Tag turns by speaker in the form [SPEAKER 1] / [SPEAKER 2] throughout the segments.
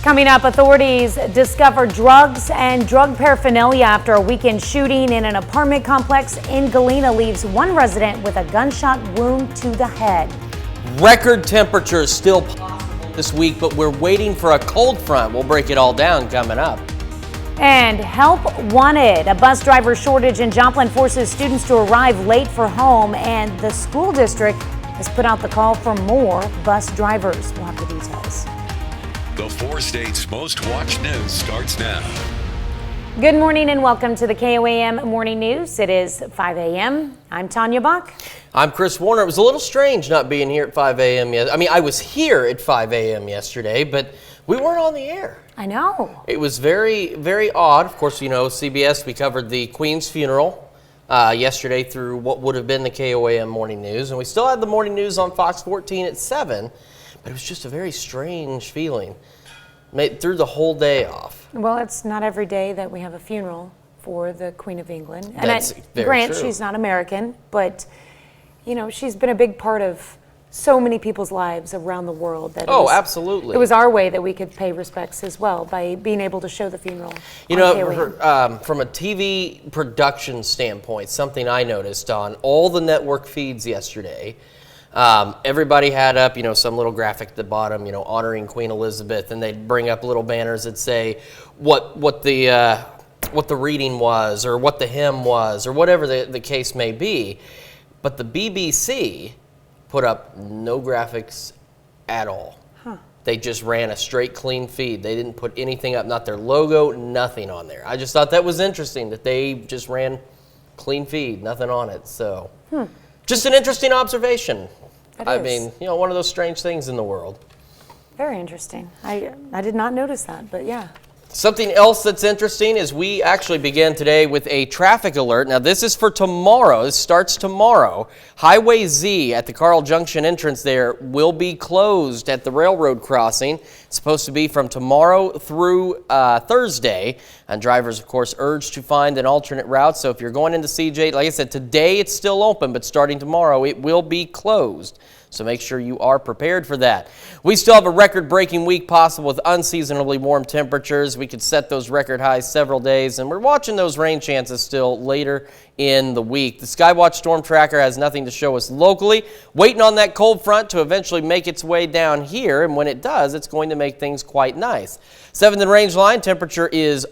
[SPEAKER 1] Coming up, authorities discover drugs and drug paraphernalia after a weekend shooting in an apartment complex in Galena leaves one resident with a gunshot wound to the head.
[SPEAKER 2] Record temperatures still possible this week, but we're waiting for a cold front. We'll break it all down coming up.
[SPEAKER 1] And help wanted. A bus driver shortage in Joplin forces students to arrive late for home, and the school district has put out the call for more bus drivers. We'll have the details.
[SPEAKER 3] The 4 states' most watched news starts now.
[SPEAKER 1] Good morning and welcome to the KOAM Morning News. It is 5 a.m. I'm Tanya Bach.
[SPEAKER 2] I'm Chris Warner. It was a little strange not being here at 5 a.m. I mean, I was here at 5 a.m. yesterday, but we weren't on the air.
[SPEAKER 1] I know.
[SPEAKER 2] It was very, very odd. Of course, you know, CBS, we covered the Queen's funeral yesterday through what would have been the KOAM Morning News, and we still had the Morning News on Fox 14 at 7. But it was just a very strange feeling. Threw the whole day off.
[SPEAKER 1] Well, it's not every day that we have a funeral for the Queen of England.
[SPEAKER 2] That's very true.
[SPEAKER 1] She's not American, but you know, she's been a big part of so many people's lives around the world.
[SPEAKER 2] Absolutely.
[SPEAKER 1] It was our way that we could pay respects as well by being able to show the funeral.
[SPEAKER 2] You know, from a TV production standpoint, something I noticed on all the network feeds yesterday. Everybody had up, you know, some little graphic at the bottom, you know, honoring Queen Elizabeth, and they'd bring up little banners that say what the reading was, or what the hymn was, or whatever the case may be. But the BBC put up no graphics at all. They just ran a straight, clean feed. They didn't put anything up, not their logo, nothing on there. I just thought that was interesting that they just ran clean feed, nothing on it. So, just an interesting observation. I mean, you know, one of those strange things in the world. Very interesting.
[SPEAKER 1] I did not notice that, but yeah.
[SPEAKER 2] Something else that's interesting is we actually began today with a traffic alert. Now, this is for tomorrow. This starts tomorrow. Highway Z at the Carl Junction entrance there will be closed at the railroad crossing. It's supposed to be from tomorrow through Thursday. And drivers, of course, urged to find an alternate route. So if you're going into CJ, like I said, today it's still open, but starting tomorrow it will be closed. So make sure you are prepared for that. We still have a record-breaking week possible with unseasonably warm temperatures. We could set those record highs several days, and we're watching those rain chances still later in the week. The Skywatch Storm Tracker has nothing to show us locally. Waiting on that cold front to eventually make its way down here, and when it does, it's going to make things quite nice. 7th and Range line temperature is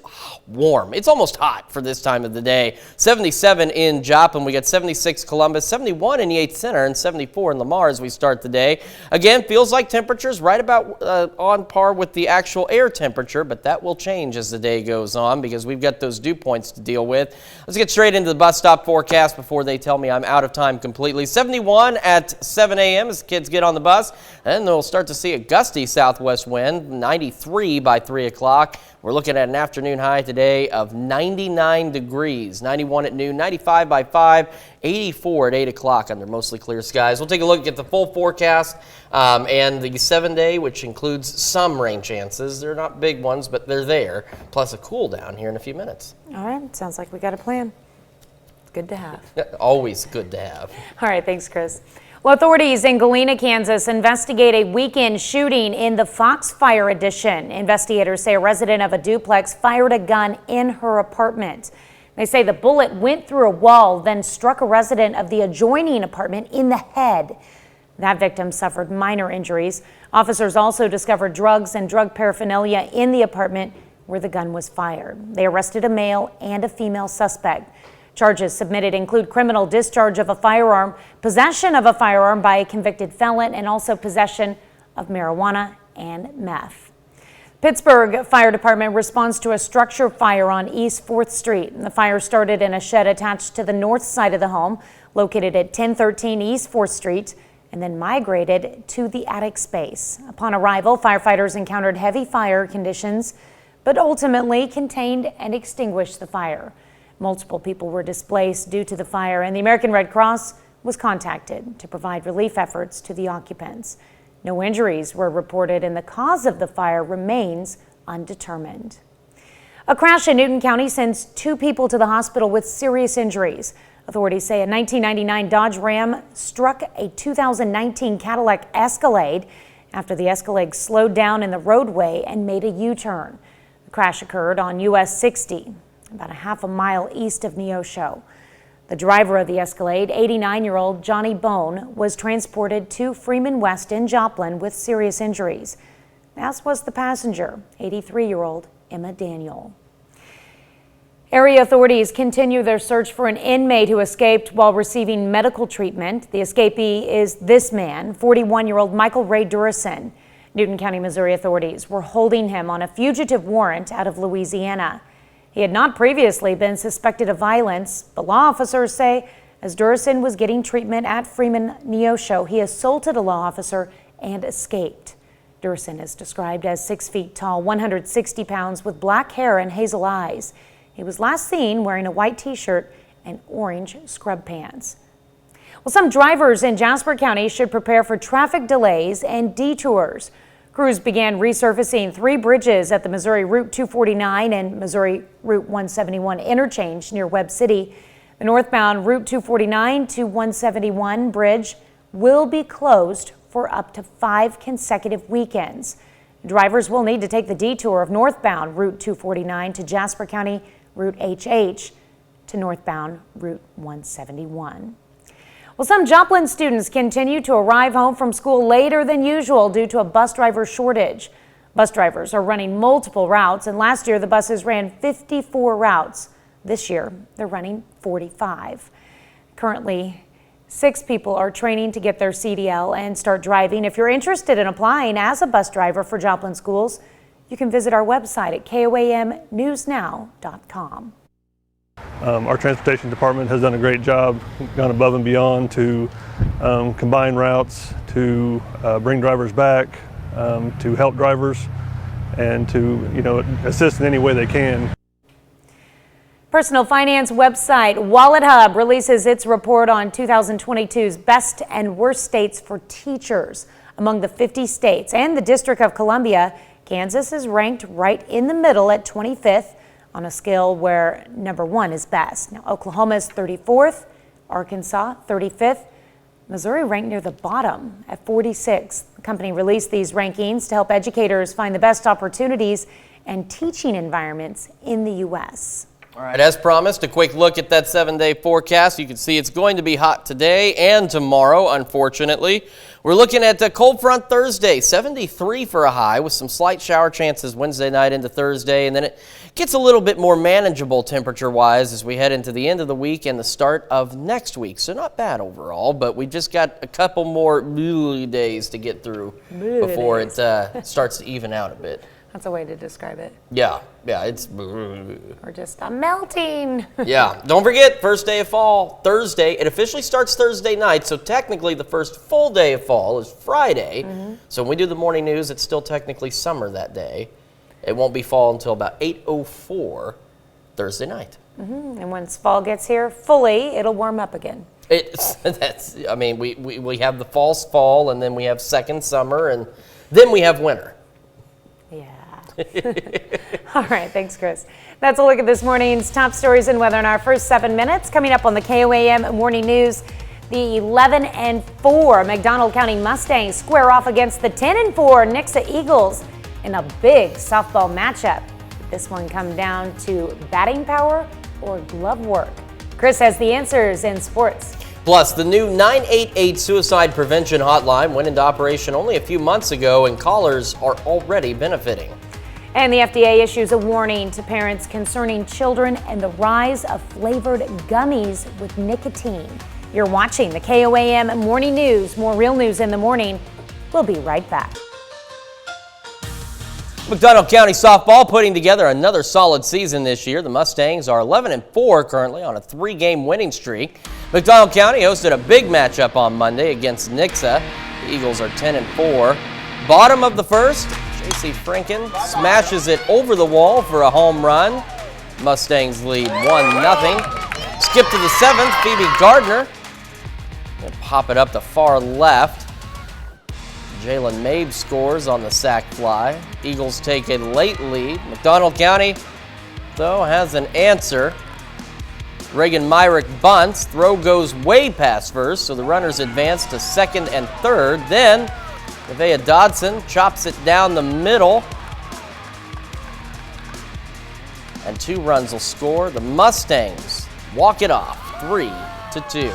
[SPEAKER 2] warm. It's almost hot for this time of the day. 77 in Joplin. We got 76 Columbus, 71 in the 8th Center, and 74 in Lamar as we start the day. Again, feels like temperatures right about on par with the actual air temperature, but that will change as the day goes on because we've got those dew points to deal with. Let's get straight into the bus stop forecast before they tell me I'm out of time completely. 71 at 7 a.m. as the kids get on the bus, and they'll start to see a gusty southwest wind, 93 by 3 o'clock. We're looking at an afternoon high today of 99 degrees, 91 at noon, 95 by 5, 84 at 8 o'clock under mostly clear skies. We'll take a look at the full forecast and the 7-day, which includes some rain chances. They're not big ones, but they're there, plus a cool down here in a few minutes.
[SPEAKER 1] All right, sounds like we got a plan. Good to have.
[SPEAKER 2] Always good to have.
[SPEAKER 1] All right, thanks, Chris. Well, authorities in Galena, Kansas investigate a weekend shooting in the Foxfire Edition. Investigators say a resident of a duplex fired a gun in her apartment. They say the bullet went through a wall, then struck a resident of the adjoining apartment in the head. That victim suffered minor injuries. Officers also discovered drugs and drug paraphernalia in the apartment where the gun was fired. They arrested a male and a female suspect. Charges submitted include criminal discharge of a firearm, possession of a firearm by a convicted felon, and also possession of marijuana and meth. Pittsburgh Fire Department responds to a structure fire on East 4th Street. The fire started in a shed attached to the north side of the home, located at 1013 East 4th Street, and then migrated to the attic space. Upon arrival, firefighters encountered heavy fire conditions, but ultimately contained and extinguished the fire. Multiple people were displaced due to the fire, and the American Red Cross was contacted to provide relief efforts to the occupants. No injuries were reported, and the cause of the fire remains undetermined. A crash in Newton County sends 2 people to the hospital with serious injuries. Authorities say a 1999 Dodge Ram struck a 2019 Cadillac Escalade after the Escalade slowed down in the roadway and made a U-turn. The crash occurred on US 60, about a half a mile east of Neosho. The driver of the Escalade, 89-year-old Johnny Bone, was transported to Freeman West in Joplin with serious injuries, as was the passenger, 83-year-old Emma Daniel. Area authorities continue their search for an inmate who escaped while receiving medical treatment. The escapee is this man, 41-year-old Michael Ray Durison. Newton County, Missouri authorities were holding him on a fugitive warrant out of Louisiana. He had not previously been suspected of violence, but law officers say as Durison was getting treatment at Freeman Neosho, he assaulted a law officer and escaped. Durison is described as 6 feet tall, 160 pounds, with black hair and hazel eyes. He was last seen wearing a white t-shirt and orange scrub pants. Well, some drivers in Jasper County should prepare for traffic delays and detours. Crews began resurfacing 3 bridges at the Missouri Route 249 and Missouri Route 171 interchange near Webb City. The northbound Route 249 to 171 bridge will be closed for up to 5 consecutive weekends. Drivers will need to take the detour of northbound Route 249 to Jasper County Route HH to northbound Route 171. Well, some Joplin students continue to arrive home from school later than usual due to a bus driver shortage. Bus drivers are running multiple routes, and last year the buses ran 54 routes. This year, they're running 45. Currently, 6 people are training to get their CDL and start driving. If you're interested in applying as a bus driver for Joplin schools, you can visit our website at KOAMnewsnow.com.
[SPEAKER 4] Our transportation department has done a great job, gone above and beyond to combine routes, to bring drivers back, to help drivers, and to assist in any way they can.
[SPEAKER 1] Personal finance website Wallet Hub releases its report on 2022's best and worst states for teachers. Among the 50 states and the District of Columbia, Kansas is ranked right in the middle at 25th on a scale where number 1 is best. Now, Oklahoma is 34th, Arkansas 35th, Missouri ranked near the bottom at 46th. The company released these rankings to help educators find the best opportunities and teaching environments in the U.S.
[SPEAKER 2] All right, as promised, a quick look at that 7-day forecast. You can see it's going to be hot today and tomorrow, unfortunately. We're looking at a cold front Thursday, 73 for a high with some slight shower chances Wednesday night into Thursday, and then it gets a little bit more manageable temperature-wise as we head into the end of the week and the start of next week. So not bad overall, but we just got a couple more days to get through before it starts to even out a bit.
[SPEAKER 1] That's a way to describe it.
[SPEAKER 2] Yeah, it's...
[SPEAKER 1] Or just a melting.
[SPEAKER 2] Yeah, don't forget, first day of fall, Thursday. It officially starts Thursday night, so technically the first full day of fall is Friday. So when we do the morning news, it's still technically summer that day. It won't be fall until about 8:04 Thursday night.
[SPEAKER 1] And once fall gets here fully, it'll warm up again.
[SPEAKER 2] We have the false fall, and then we have second summer, and then we have winter.
[SPEAKER 1] Yeah. All right, thanks, Chris. That's a look at this morning's top stories and weather in our first 7 minutes. Coming up on the KOAM Morning News, the 11-4 Mcdonald County Mustangs square off against the 10-4 Nixa Eagles in a big softball matchup. This one come down to batting power or glove work. Chris has the answers in sports.
[SPEAKER 2] Plus, the new 988 suicide prevention hotline went into operation only a few months ago, and callers are already benefiting.
[SPEAKER 1] And the FDA issues a warning to parents concerning children and the rise of flavored gummies with nicotine. You're watching the KOAM Morning News. More real news in the morning. We'll be right back.
[SPEAKER 2] Mcdonald County softball putting together another solid season this year. The Mustangs are 11-4 currently on a 3-game winning streak. Mcdonald County hosted a big matchup on Monday against Nixa. The Eagles are 10-4. Bottom of the first, J.C. Franken smashes it over the wall for a home run. Mustangs lead 1-0. Skip to the 7th, Phoebe Gardner will pop it up the far left. Jalen Mabe scores on the sac fly. Eagles take a late lead. McDonald County, though, has an answer. Reagan Myrick bunts. Throw goes way past first, so the runners advance to second and third. Then Nevaeh Dodson chops it down the middle. And 2 runs will score. The Mustangs walk it off 3-2.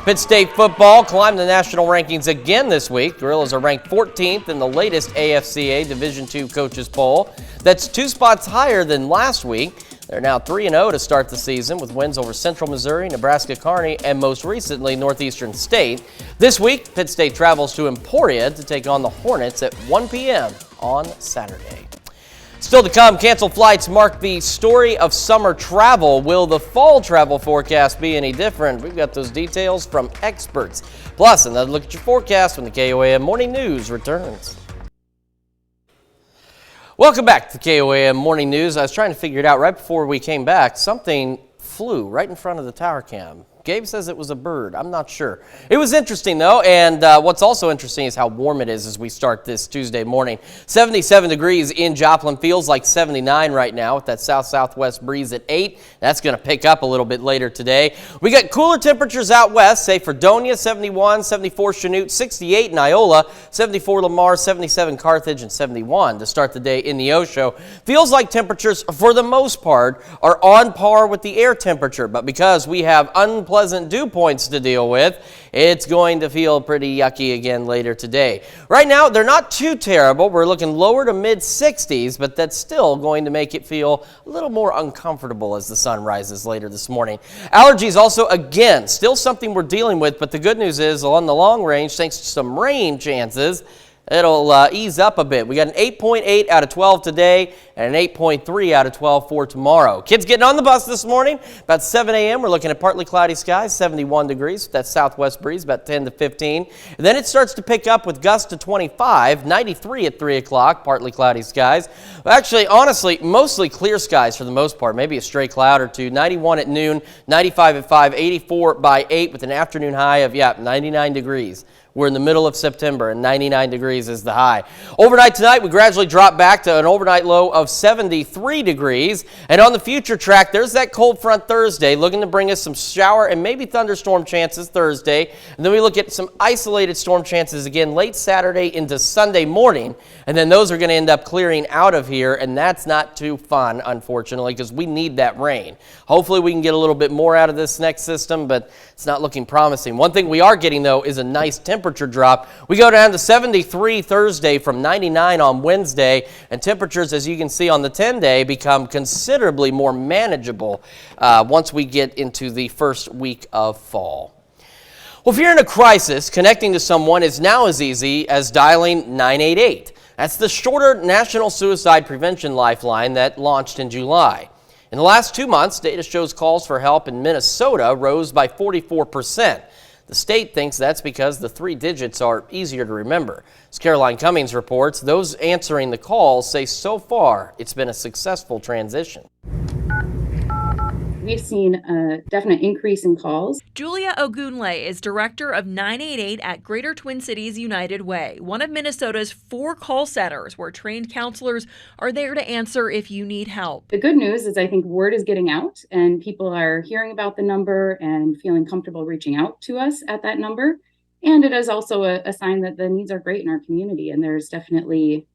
[SPEAKER 2] Pitt State football climbed the national rankings again this week. Gorillas are ranked 14th in the latest AFCA Division II coaches poll. That's 2 spots higher than last week. They're now 3-0 to start the season with wins over Central Missouri, Nebraska Kearney, and most recently Northeastern State. This week, Pitt State travels to Emporia to take on the Hornets at 1 p.m. on Saturday. Still to come, canceled flights mark the story of summer travel. Will the fall travel forecast be any different? We've got those details from experts. Plus, another look at your forecast when the KOAM Morning News returns. Welcome back to the KOAM Morning News. I was trying to figure it out right before we came back. Something flew right in front of the tower cam. Gabe says it was a bird. I'm not sure. It was interesting, though, and what's also interesting is how warm it is as we start this Tuesday morning. 77 degrees in Joplin. Feels like 79 right now with that south-southwest breeze at 8. That's going to pick up a little bit later today. We got cooler temperatures out west, say Fredonia, 71, 74 Chanute, 68 in Iola, 74 Lamar, 77 Carthage, and 71 to start the day in the Osho. Feels like temperatures, for the most part, are on par with the air temperature, but because we have unpleasant dew points to deal with, it's going to feel pretty yucky again later today. Right now, they're not too terrible. We're looking lower to mid-60s, but that's still going to make it feel a little more uncomfortable as the sun rises later this morning. Allergies also, again, still something we're dealing with, but the good news is on the long range, thanks to some rain chances, it'll ease up a bit. We got an 8.8 out of 12 today and an 8.3 out of 12 for tomorrow. Kids getting on the bus this morning. About 7 a.m. we're looking at partly cloudy skies, 71 degrees. That southwest breeze, about 10 to 15. And then it starts to pick up with gusts to 25, 93 at 3 o'clock, partly cloudy skies. Actually, honestly, mostly clear skies for the most part. Maybe a stray cloud or two. 91 at noon, 95 at 5, 84 by 8 with an afternoon high of, 99 degrees. We're in the middle of September and 99 degrees is the high. Overnight tonight, we gradually drop back to an overnight low of 73 degrees. And on the future track, there's that cold front Thursday looking to bring us some shower and maybe thunderstorm chances Thursday. And then we look at some isolated storm chances again late Saturday into Sunday morning. And then those are going to end up clearing out of here. And that's not too fun, unfortunately, because we need that rain. Hopefully we can get a little bit more out of this next system, but it's not looking promising. One thing we are getting, though, is a nice temperature drop. We go down to 73 Thursday from 99 on Wednesday, and temperatures, as you can see on the 10-day, become considerably more manageable once we get into the first week of fall. Well, if you're in a crisis, connecting to someone is now as easy as dialing 988. That's the shorter National Suicide Prevention Lifeline that launched in July. In the last 2 months, data shows calls for help in Minnesota rose by 44%. The state thinks that's because the 3 digits are easier to remember. As Caroline Cummings reports, those answering the calls say so far it's been a successful transition.
[SPEAKER 5] We've seen a definite increase in calls.
[SPEAKER 6] Julia Ogunle is director of 988 at Greater Twin Cities United Way, one of Minnesota's 4 call centers where trained counselors are there to answer if you need help.
[SPEAKER 5] The good news is I think word is getting out and people are hearing about the number and feeling comfortable reaching out to us at that number. And it is also a sign that the needs are great in our community and there's definitely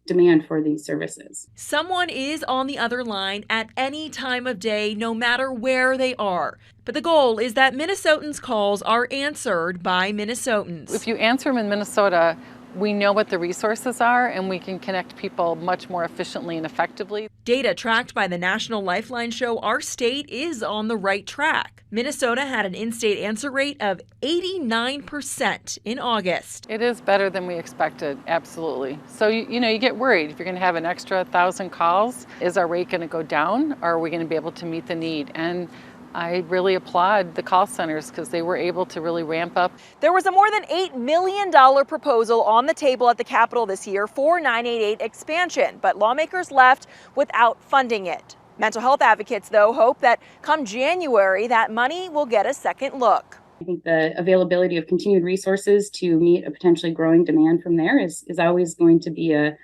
[SPEAKER 5] demand for these services.
[SPEAKER 6] Someone is on the other line at any time of day, no matter where they are. But the goal is that Minnesotans' calls are answered by Minnesotans.
[SPEAKER 7] If you answer them in Minnesota, we know what the resources are and we can connect people much more efficiently and effectively.
[SPEAKER 6] Data tracked by the National Lifeline show our state is on the right track. Minnesota had an in-state answer rate of 89% in August.
[SPEAKER 7] It is better than we expected, absolutely. So, you get worried if you're going to have an extra 1,000 calls. Is our rate going to go down or are we going to be able to meet the need? And I really applaud the call centers because they were able to really ramp up.
[SPEAKER 6] There was a more than $8 million proposal on the table at the Capitol this year for 988 expansion, but lawmakers left without funding it. Mental health advocates, though, hope that come January, that money will get a second look.
[SPEAKER 5] I think the availability of continued resources to meet a potentially growing demand from there is always going to be a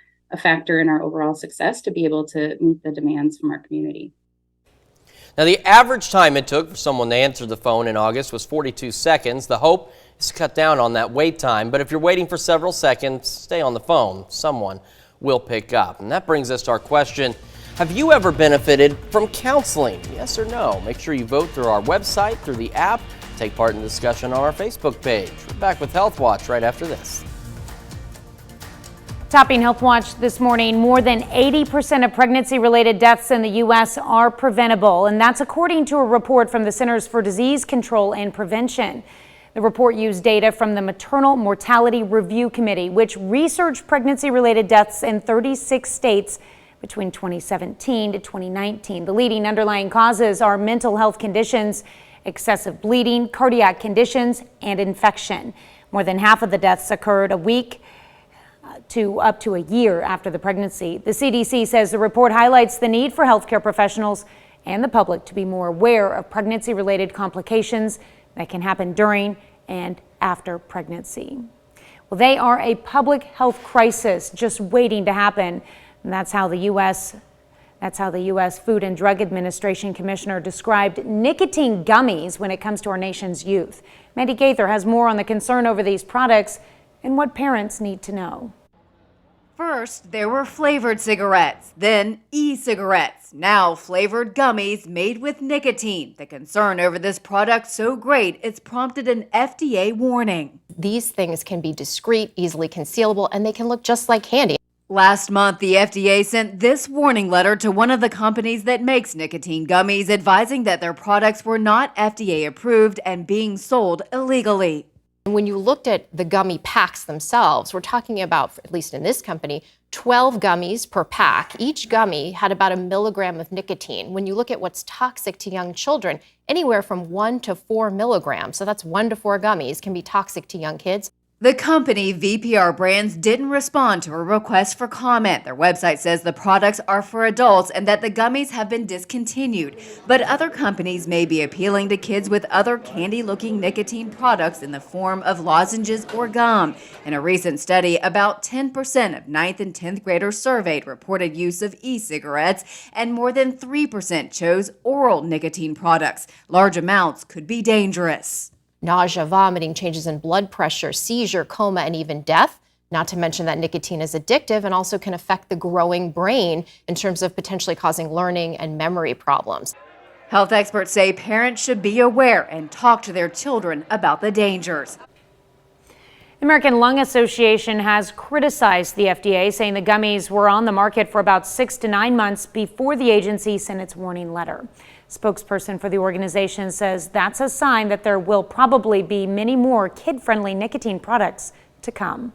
[SPEAKER 5] factor in our overall success to be able to meet the demands from our community.
[SPEAKER 2] Now, the average time it took for someone to answer the phone in August was 42 seconds. The hope is to cut down on that wait time. But if you're waiting for several seconds, stay on the phone. Someone will pick up. And that brings us to our question. Have you ever benefited from counseling? Yes or no? Make sure you vote through our website, through the app. Take part in the discussion on our Facebook page. We're back with Health Watch right after this.
[SPEAKER 1] Topping Health Watch this morning, more than 80% of pregnancy-related deaths in the U.S. are preventable, and that's according to a report from the Centers for Disease Control and Prevention. The report used data from the Maternal Mortality Review Committee, which researched pregnancy-related deaths in 36 states between 2017 to 2019. The leading underlying causes are mental health conditions, excessive bleeding, cardiac conditions, and infection. More than half of the deaths occurred a week to up to a year after the pregnancy. The CDC says the report highlights the need for healthcare professionals and the public to be more aware of pregnancy-related complications that can happen during and after pregnancy. Well, they are a public health crisis just waiting to happen. And that's how the U.S. Food and Drug Administration Commissioner described nicotine gummies when it comes to our nation's youth. Mandy Gaither has more on the concern over these products and what parents need to know.
[SPEAKER 8] First, there were flavored cigarettes, then e-cigarettes, now flavored gummies made with nicotine. The concern over this product so great, it's prompted an FDA warning.
[SPEAKER 9] These things can be discreet, easily concealable, and they can look just like candy.
[SPEAKER 8] Last month, the FDA sent this warning letter to one of the companies that makes nicotine gummies, advising that their products were not FDA approved and being sold illegally.
[SPEAKER 9] When you looked at the gummy packs themselves, we're talking about, at least in this company, 12 gummies per pack. Each gummy had about 1 milligram of nicotine. When you look at what's toxic to young children, anywhere from 1 to 4 milligrams, so that's 1 to 4 gummies, can be toxic to young kids.
[SPEAKER 8] The company, VPR Brands, didn't respond to a request for comment. Their website says the products are for adults and that the gummies have been discontinued. But other companies may be appealing to kids with other candy-looking nicotine products in the form of lozenges or gum. In a recent study, about 10% of 9th and 10th graders surveyed reported use of e-cigarettes, and more than 3% chose oral nicotine products. Large amounts could be dangerous.
[SPEAKER 9] Nausea, vomiting, changes in blood pressure, seizure, coma, and even death. Not to mention that nicotine is addictive and also can affect the growing brain in terms of potentially causing learning and memory problems.
[SPEAKER 8] Health experts say parents should be aware and talk to their children about the dangers.
[SPEAKER 1] The American Lung Association has criticized the FDA, saying the gummies were on the market for about 6 to 9 months before the agency sent its warning letter. Spokesperson for the organization says that's a sign that there will probably be many more kid-friendly nicotine products to come.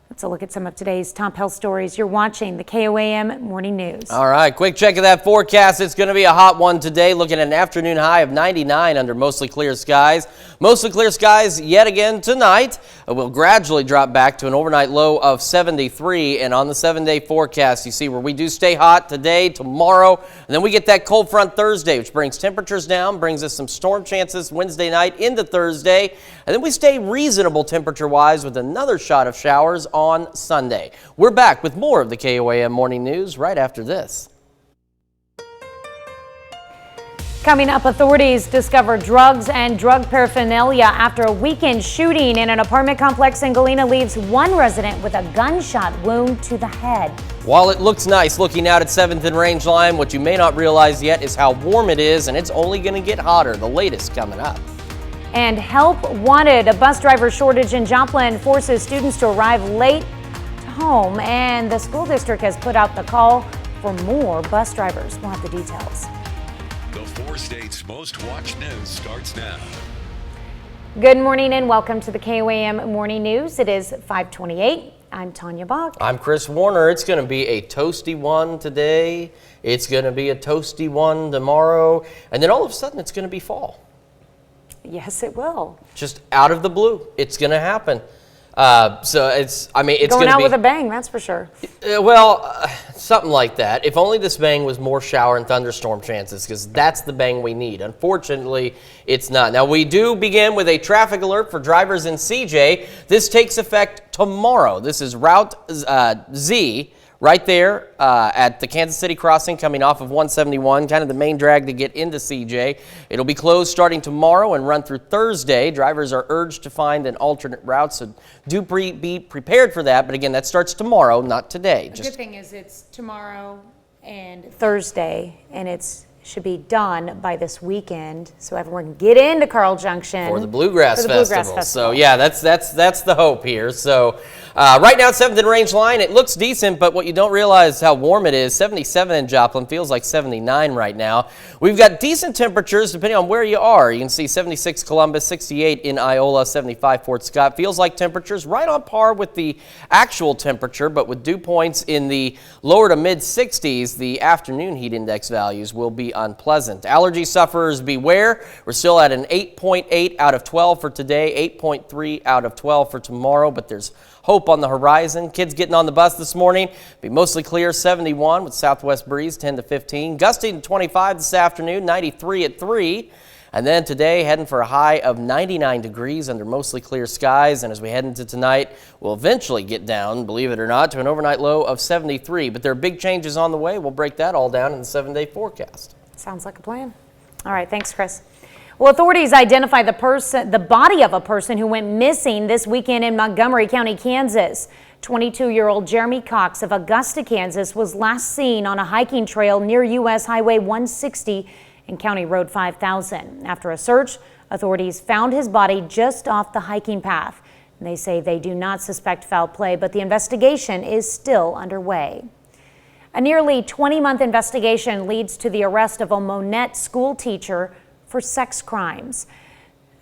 [SPEAKER 1] Let's look at some of today's top health stories. You're watching the KOAM Morning News.
[SPEAKER 2] All right, quick check of that forecast. It's going to be a hot one today, looking at an afternoon high of 99 under mostly clear skies. Mostly clear skies yet again tonight. We'll gradually drop back to an overnight low of 73. And on the 7-day forecast, you see where we do stay hot today, tomorrow, and then we get that cold front Thursday, which brings temperatures down, brings us some storm chances Wednesday night into Thursday. And then we stay reasonable temperature-wise with another shot of showers on Sunday. We're back with more of the KOAM Morning News right after this.
[SPEAKER 1] Coming up, authorities discover drugs and drug paraphernalia after a weekend shooting in an apartment complex in Galena leaves one resident with a gunshot wound to the head.
[SPEAKER 2] While it looks nice looking out at 7th and Range Line, what you may not realize yet is how warm it is, and it's only going to get hotter. The latest coming up.
[SPEAKER 1] And help wanted. A bus driver shortage in Joplin forces students to arrive late to home, and the school district has put out the call for more bus drivers. We'll have the details.
[SPEAKER 3] The 4 states' most watched news starts now.
[SPEAKER 1] Good morning and welcome to the KOAM Morning News. It is 5:28. I'm Tanya Bach.
[SPEAKER 2] I'm Chris Warner. It's going to be a toasty one today. It's going to be a toasty one tomorrow. And then all of a sudden it's going to be fall.
[SPEAKER 1] Yes, it will.
[SPEAKER 2] Just out of the blue. It's going to happen. So it's
[SPEAKER 1] going out with a bang, that's for sure.
[SPEAKER 2] Something like that. If only this bang was more shower and thunderstorm chances, because that's the bang we need. Unfortunately, it's not. Now, we do begin with a traffic alert for drivers in CJ. This takes effect tomorrow. This is Route Z, right there at the Kansas City crossing coming off of 171, kind of the main drag to get into CJ. It'll be closed starting tomorrow and run through Thursday. Drivers are urged to find an alternate route, so do be prepared for that. But again, that starts tomorrow, not today.
[SPEAKER 1] The good thing is it's tomorrow and Thursday, and it should be done by this weekend, so everyone can get into Carl Junction
[SPEAKER 2] for the Bluegrass Festival. So yeah, that's the hope here. So right now, 7th and Range line, it looks decent, but what you don't realize is how warm it is. 77 in Joplin, feels like 79 right now. We've got decent temperatures depending on where you are. You can see 76 Columbus, 68 in Iola, 75 Fort Scott. Feels like temperatures right on par with the actual temperature, but with dew points in the lower to mid 60s, the afternoon heat index values will be unpleasant. Allergy sufferers beware. We're still at an 8.8 out of 12 for today, 8.3 out of 12 for tomorrow, but there's hope on the horizon. Kids getting on the bus this morning. Be mostly clear, 71 with southwest breeze, 10 to 15. Gusting to 25 this afternoon, 93 at 3. And then today, heading for a high of 99 degrees under mostly clear skies. And as we head into tonight, we'll eventually get down, believe it or not, to an overnight low of 73. But there are big changes on the way. We'll break that all down in the 7-day forecast.
[SPEAKER 1] Sounds like a plan. All right, thanks, Chris. Well, authorities identify the body of a person who went missing this weekend in Montgomery County, Kansas. 22-year-old Jeremy Cox of Augusta, Kansas was last seen on a hiking trail near U.S. Highway 160 and County Road 5000. After a search, authorities found his body just off the hiking path. They say they do not suspect foul play, but the investigation is still underway. A nearly 20-month investigation leads to the arrest of a Monette school teacher for sex crimes.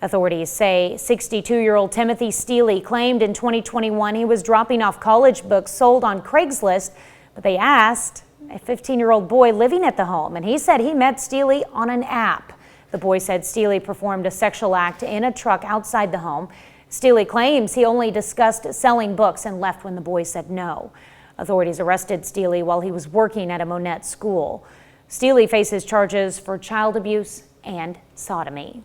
[SPEAKER 1] Authorities say 62-year-old Timothy Steele claimed in 2021 he was dropping off college books sold on Craigslist, but they asked a 15-year-old boy living at the home, and he said he met Steele on an app. The boy said Steele performed a sexual act in a truck outside the home. Steele claims he only discussed selling books and left when the boy said no. Authorities arrested Steele while he was working at a Monette school. Steele faces charges for child abuse and sodomy.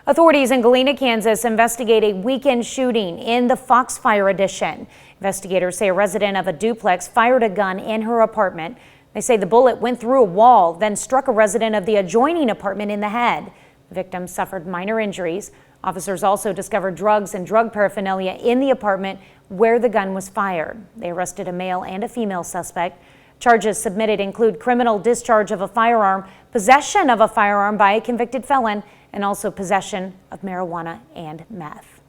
[SPEAKER 1] Authorities in Galena, Kansas investigate a weekend shooting in the Foxfire Edition. Investigators say a resident of a duplex fired a gun in her apartment. They say the bullet went through a wall, then struck a resident of the adjoining apartment in the head. The victim suffered minor injuries. Officers also discovered drugs and drug paraphernalia in the apartment where the gun was fired. They arrested a male and a female suspect. Charges submitted include criminal discharge of a firearm, possession of a firearm by a convicted felon, and also possession of marijuana and meth.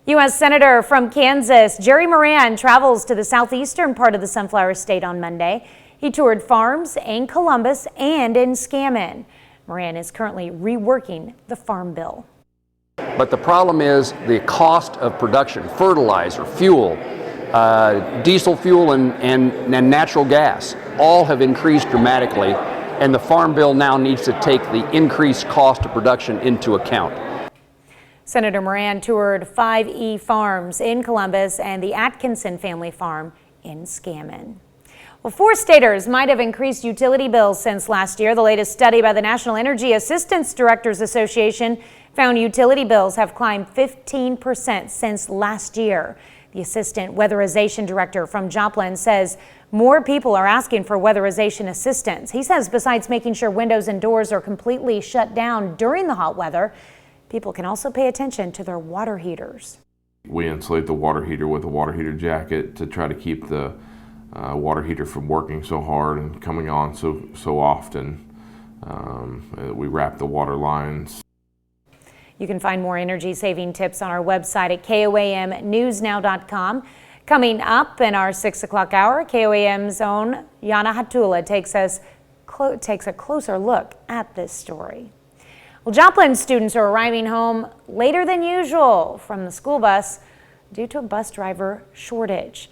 [SPEAKER 1] U.S. Senator from Kansas, Jerry Moran, travels to the southeastern part of the Sunflower State on Monday. He toured farms in Columbus and in Scammon. Moran is currently reworking the Farm Bill.
[SPEAKER 10] But the problem is the cost of production, fertilizer, fuel, diesel fuel and natural gas all have increased dramatically, and the Farm Bill now needs to take the increased cost of production into account.
[SPEAKER 1] Senator Moran toured 5E Farms in Columbus and the Atkinson family farm in Scammon. Well, 4 staters might have increased utility bills since last year. The latest study by the National Energy Assistance Directors Association found utility bills have climbed 15% since last year. The assistant weatherization director from Joplin says more people are asking for weatherization assistance. He says besides making sure windows and doors are completely shut down during the hot weather, people can also pay attention to their water heaters.
[SPEAKER 11] We insulate the water heater with a water heater jacket to try to keep the water heater from working so hard and coming on so often. We wrap the water lines.
[SPEAKER 1] You can find more energy-saving tips on our website at KOAMnewsnow.com. Coming up in our 6 o'clock hour, KOAM's own Yana Hatula takes a closer look at this story. Well, Joplin students are arriving home later than usual from the school bus due to a bus driver shortage.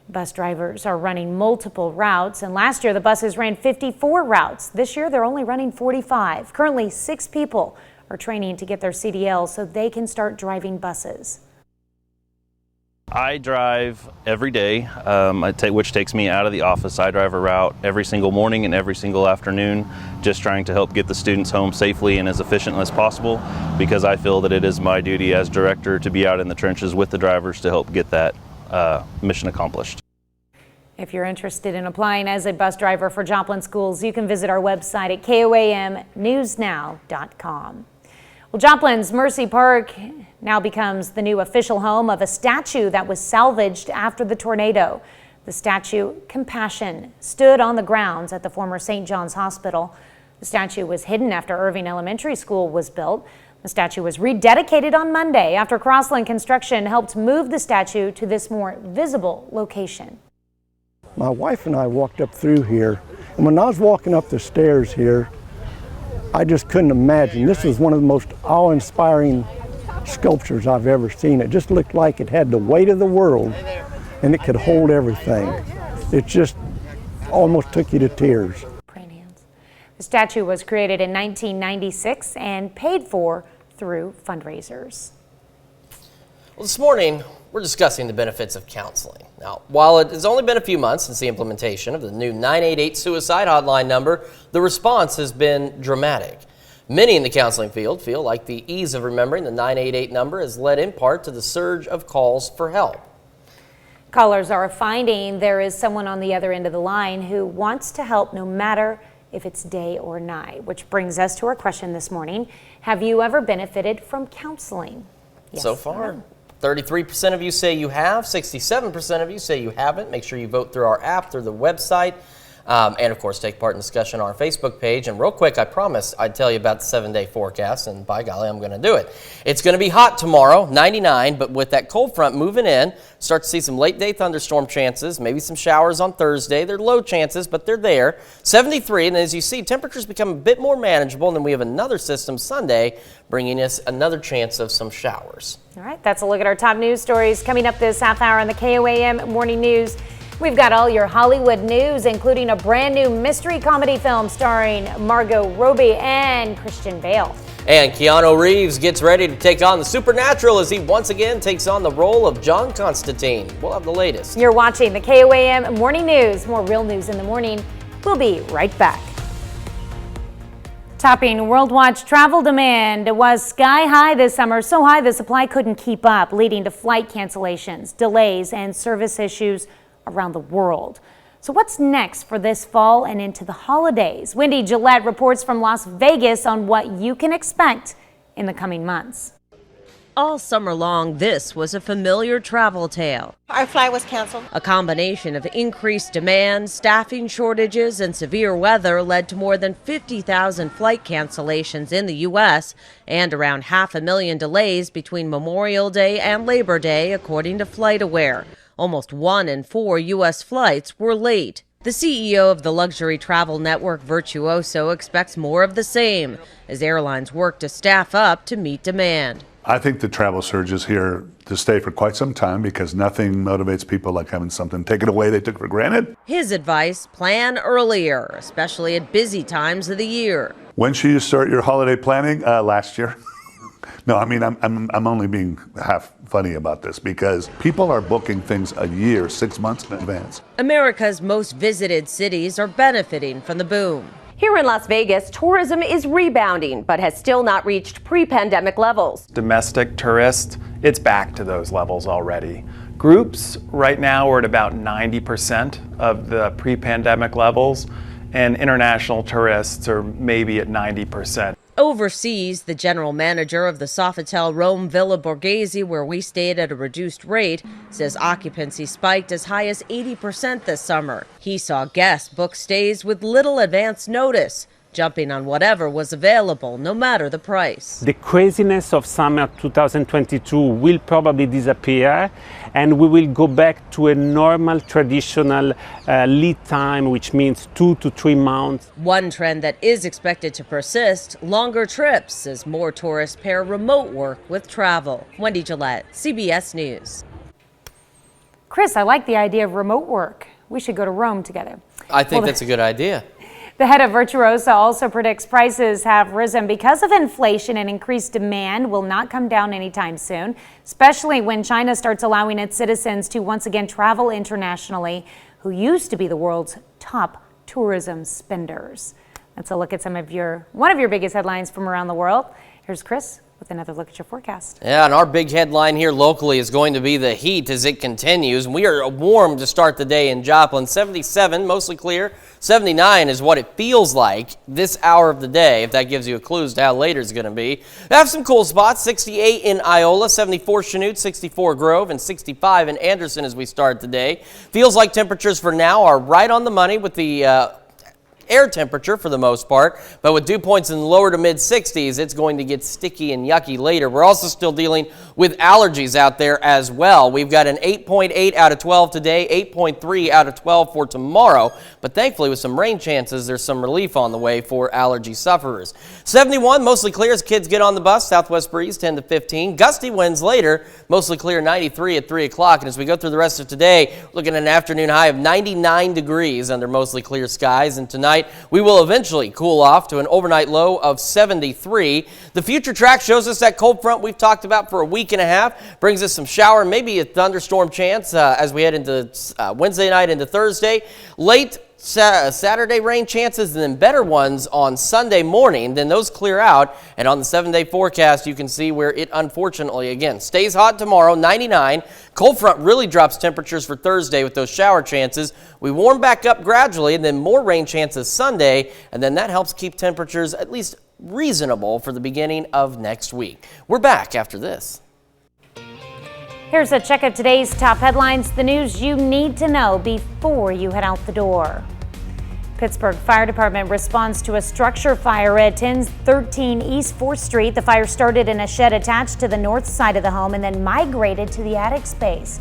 [SPEAKER 1] Bus drivers are running multiple routes, and last year the buses ran 54 routes. This year they're only running 45. Currently, 6 people are training to get their CDL so they can start driving buses.
[SPEAKER 12] I drive every day, which takes me out of the office. I drive a route every single morning and every single afternoon, just trying to help get the students home safely and as efficiently as possible, because I feel that it is my duty as director to be out in the trenches with the drivers to help get that mission accomplished.
[SPEAKER 1] If you're interested in applying as a bus driver for Joplin schools, you can visit our website at KOAMnewsnow.com. Well, Joplin's Mercy Park now becomes the new official home of a statue that was salvaged after the tornado. The statue, Compassion, stood on the grounds at the former St. John's Hospital. The statue was hidden after Irving Elementary School was built. The statue was rededicated on Monday after Crossland Construction helped move the statue to this more visible location.
[SPEAKER 13] My wife and I walked up through here, and when I was walking up the stairs here, I just couldn't imagine. This was one of the most awe-inspiring sculptures I've ever seen. It just looked like it had the weight of the world, and it could hold everything. It just almost took you to tears.
[SPEAKER 1] The statue was created in 1996 and paid for through fundraisers.
[SPEAKER 2] Well, this morning, we're discussing the benefits of counseling. Now, while it has only been a few months since the implementation of the new 988 suicide hotline number, the response has been dramatic. Many in the counseling field feel like the ease of remembering the 988 number has led in part to the surge of calls for help.
[SPEAKER 1] Callers are finding there is someone on the other end of the line who wants to help no matter if it's day or night, which brings us to our question this morning. Have you ever benefited from counseling? Yes.
[SPEAKER 2] So far, 33% of you say you have, 67% of you say you haven't. Make sure you vote through our app, through the website, and of course take part in discussion on our Facebook page. And real quick, I promised I'd tell you about the 7-day forecast, and by golly, I'm going to do it. It's going to be hot tomorrow, 99, but with that cold front moving in, start to see some late day thunderstorm chances, maybe some showers on Thursday. They're low chances, but they're there. 73, and as you see, temperatures become a bit more manageable, and then we have another system Sunday bringing us another chance of some showers.
[SPEAKER 1] All right, that's a look at our top news stories coming up this half hour on the KOAM Morning News. We've got all your Hollywood news, including a brand new mystery comedy film starring Margot Robbie and Christian Bale.
[SPEAKER 2] And Keanu Reeves gets ready to take on the supernatural as he once again takes on the role of John Constantine. We'll have the latest.
[SPEAKER 1] You're watching the KOAM Morning News. More real news in the morning. We'll be right back. Topping worldwide travel demand was sky high this summer, so high the supply couldn't keep up, leading to flight cancellations, delays, and service issues around the world. So what's next for this fall and into the holidays? Wendy Gillette reports from Las Vegas on what you can expect in the coming months.
[SPEAKER 14] All summer long, this was a familiar travel tale.
[SPEAKER 15] Our flight was canceled.
[SPEAKER 14] A combination of increased demand, staffing shortages, and severe weather led to more than 50,000 flight cancellations in the U.S. and around 500,000 delays between Memorial Day and Labor Day, according to FlightAware. Almost 1 in 4 U.S. flights were late. The CEO of the luxury travel network Virtuoso expects more of the same as airlines work to staff up to meet demand.
[SPEAKER 16] I think the travel surge is here to stay for quite some time because nothing motivates people like having something taken away they took for granted.
[SPEAKER 14] His advice, plan earlier, especially at busy times of the year.
[SPEAKER 16] When should you start your holiday planning? Last year. No, I mean, I'm only being half funny about this because people are booking things a year, 6 months in advance.
[SPEAKER 14] America's most visited cities are benefiting from the boom.
[SPEAKER 15] Here in Las Vegas, tourism is rebounding, but has still not reached pre-pandemic levels.
[SPEAKER 17] Domestic tourists, it's back to those levels already. Groups right now are at about 90% of the pre-pandemic levels, and international tourists are maybe at 90%.
[SPEAKER 14] Overseas, the general manager of the Sofitel Rome Villa Borghese, where we stayed at a reduced rate, says occupancy spiked as high as 80% this summer. He saw guests book stays with little advance notice, jumping on whatever was available, no matter the price.
[SPEAKER 18] The craziness of summer 2022 will probably disappear, and we will go back to a normal traditional lead time, which means 2 to 3 months.
[SPEAKER 14] One trend that is expected to persist, longer trips as more tourists pair remote work with travel. Wendy Gillette, CBS News.
[SPEAKER 1] Chris, I like the idea of remote work. We should go to Rome together.
[SPEAKER 2] I think that's a good idea.
[SPEAKER 1] The head of Virtuoso also predicts prices have risen because of inflation and increased demand will not come down anytime soon, especially when China starts allowing its citizens to once again travel internationally, who used to be the world's top tourism spenders. Let's a look at one of your biggest headlines from around the world. Here's Chris with another look at your forecast.
[SPEAKER 2] Yeah, and our big headline here locally is going to be the heat as it continues. We are warm to start the day in Joplin. 77, mostly clear. 79 is what it feels like this hour of the day, if that gives you a clue as to how later it's going to be. We have some cool spots. 68 in Iola, 74 Chanute, 64 Grove, and 65 in Anderson as we start the day. Feels like temperatures for now are right on the money with the air temperature for the most part, but with dew points in the lower to mid 60s, it's going to get sticky and yucky later. We're also still dealing with allergies out there as well. We've got an 8.8 out of 12 today, 8.3 out of 12 for tomorrow, but thankfully with some rain chances, there's some relief on the way for allergy sufferers. 71, mostly clear as kids get on the bus, southwest breeze 10 to 15. Gusty winds later, mostly clear 93 at 3 o'clock, and as we go through the rest of today, looking at an afternoon high of 99 degrees under mostly clear skies, and tonight we will eventually cool off to an overnight low of 73. The future track shows us that cold front we've talked about for a week and a half, brings us some shower, maybe a thunderstorm chance as we head into Wednesday night into Thursday. Late Saturday rain chances and then better ones on Sunday morning. Then those clear out, and on the 7-day forecast you can see where it unfortunately again stays hot tomorrow, 99. Cold front really drops temperatures for Thursday with those shower chances. We warm back up gradually and then more rain chances Sunday, and then that helps keep temperatures at least reasonable for the beginning of next week. We're back after this.
[SPEAKER 1] Here's a check of today's top headlines, the news you need to know before you head out the door. Pittsburgh Fire Department responds to a structure fire at 1013 East 4th Street. The fire started in a shed attached to the north side of the home and then migrated to the attic space.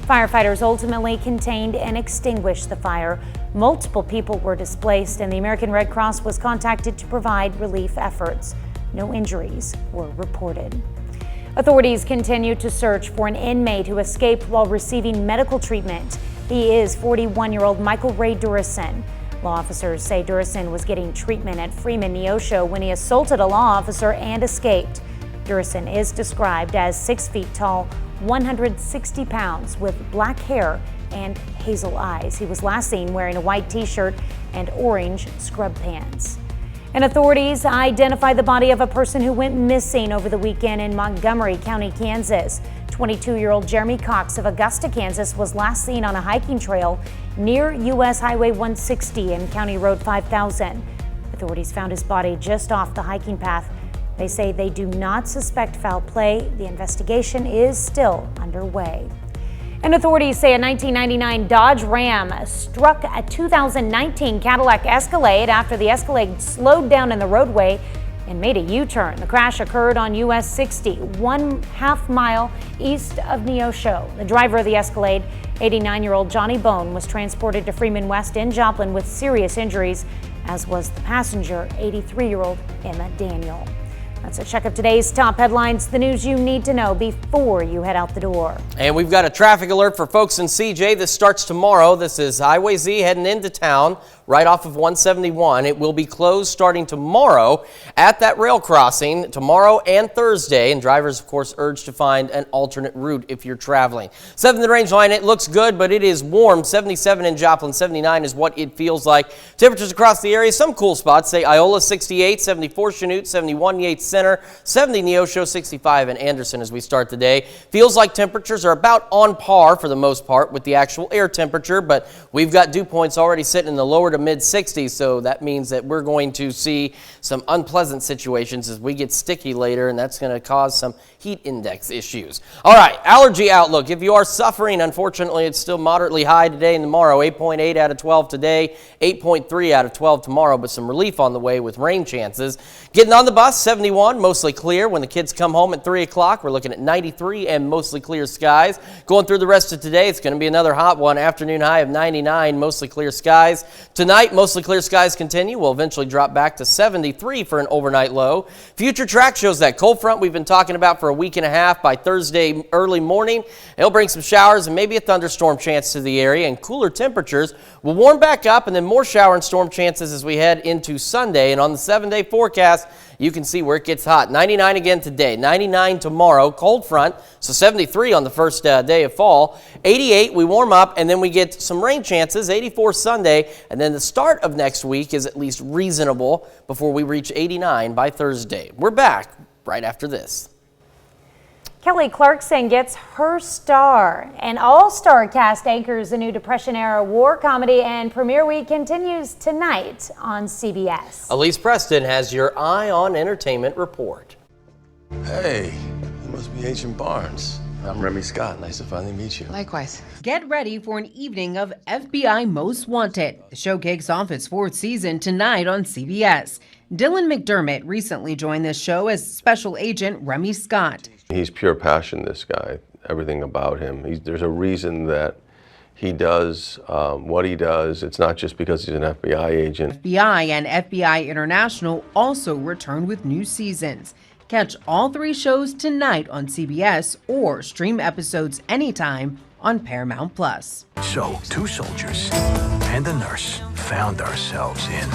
[SPEAKER 1] Firefighters ultimately contained and extinguished the fire. Multiple people were displaced and the American Red Cross was contacted to provide relief efforts. No injuries were reported. Authorities continue to search for an inmate who escaped while receiving medical treatment. He is 41-year-old Michael Ray Durison. Law officers say Durison was getting treatment at Freeman Neosho when he assaulted a law officer and escaped. Durison is described as 6 feet tall, 160 pounds, with black hair and hazel eyes. He was last seen wearing a white t-shirt and orange scrub pants. And authorities identified the body of a person who went missing over the weekend in Montgomery County, Kansas. 22-year-old Jeremy Cox of Augusta, Kansas was last seen on a hiking trail near U.S. Highway 160 and County Road 5000. Authorities found his body just off the hiking path. They say they do not suspect foul play. The investigation is still underway. And authorities say a 1999 Dodge Ram struck a 2019 Cadillac Escalade after the Escalade slowed down in the roadway and made a U-turn. The crash occurred on US 60, 1/2 mile east of Neosho. The driver of the Escalade, 89-year-old Johnny Bone, was transported to Freeman West in Joplin with serious injuries, as was the passenger, 83-year-old Emma Daniel. That's a check of today's top headlines, the news you need to know before you head out the door.
[SPEAKER 2] And we've got a traffic alert for folks in CJ. This starts tomorrow. This is Highway Z heading into town right off of 171. It will be closed starting tomorrow at that rail crossing tomorrow and Thursday. And drivers, of course, urged to find an alternate route if you're traveling. 7th in range line, it looks good, but it is warm. 77 in Joplin, 79 is what it feels like. Temperatures across the area, some cool spots. Say Iola 68, 74 Chanute, 71 Yates Center, 70 Neosho, 65 in Anderson as we start the day. Feels like temperatures are about on par for the most part with the actual air temperature, but we've got dew points already sitting in the lower to mid 60s, so that means that we're going to see some unpleasant situations as we get sticky later, and that's going to cause some heat index issues. All right, allergy outlook. If you are suffering, unfortunately, it's still moderately high today and tomorrow. 8.8 out of 12 today, 8.3 out of 12 tomorrow, but some relief on the way with rain chances. Getting on the bus, 71, mostly clear. When the kids come home at 3 o'clock, we're looking at 93 and mostly clear skies. Going through the rest of today, it's going to be another hot one. Afternoon high of 99, mostly clear skies. Tonight, mostly clear skies continue. We'll eventually drop back to 73 for an overnight low. Future track shows that cold front we've been talking about for a week and a half. By Thursday early morning, it'll bring some showers and maybe a thunderstorm chance to the area, and cooler temperatures will warm back up, and then more shower and storm chances as we head into Sunday. And on the 7-day forecast, you can see where it gets hot. 99 again today, 99 tomorrow, cold front, so 73 on the first day of fall. 88, we warm up, and then we get some rain chances, 84 Sunday, and then the start of next week is at least reasonable before we reach 89 by Thursday. We're back right after this.
[SPEAKER 1] Kelly Clarkson gets her star. An all-star cast anchors the new Depression-era war comedy, and premiere week continues tonight on CBS.
[SPEAKER 2] Elise Preston has your Eye on Entertainment report.
[SPEAKER 19] Hey, it must be Agent Barnes. I'm Remy Scott. Nice to finally meet you.
[SPEAKER 20] Likewise. Get ready for an evening of FBI Most Wanted. The show kicks off its 4th season tonight on CBS. Dylan McDermott recently joined this show as Special Agent Remy Scott.
[SPEAKER 19] He's pure passion, this guy. Everything about him. There's a reason that he does what he does. It's not just because he's an FBI agent.
[SPEAKER 20] FBI and FBI International also return with new seasons. Catch all 3 shows tonight on CBS or stream episodes anytime on Paramount+.
[SPEAKER 21] So, 2 soldiers and a nurse found ourselves in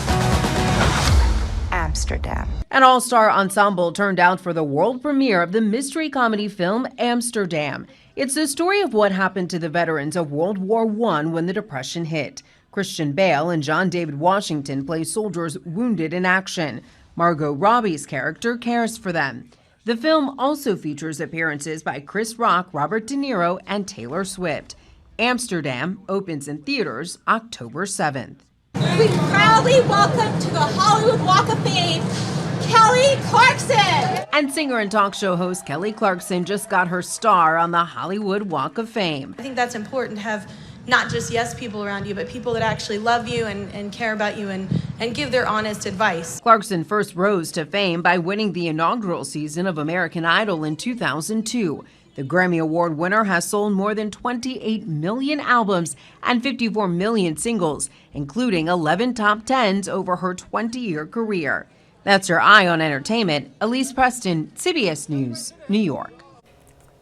[SPEAKER 20] Amsterdam. An all-star ensemble turned out for the world premiere of the mystery comedy film Amsterdam. It's the story of what happened to the veterans of World War I when the Depression hit. Christian Bale and John David Washington play soldiers wounded in action. Margot Robbie's character cares for them. The film also features appearances by Chris Rock, Robert De Niro, and Taylor Swift. Amsterdam opens in theaters October 7th.
[SPEAKER 22] We proudly welcome to the Hollywood Walk of Fame, Kelly Clarkson.
[SPEAKER 20] And singer and talk show host Kelly Clarkson just got her star on the Hollywood Walk of Fame.
[SPEAKER 23] I think that's important to have not just yes people around you, but people that actually love you and care about you and give their honest advice.
[SPEAKER 20] Clarkson first rose to fame by winning the inaugural season of American Idol in 2002. The Grammy Award winner has sold more than 28 million albums and 54 million singles, including 11 top 10s over her 20-year career. That's your Eye on Entertainment. Elise Preston, CBS News, New York.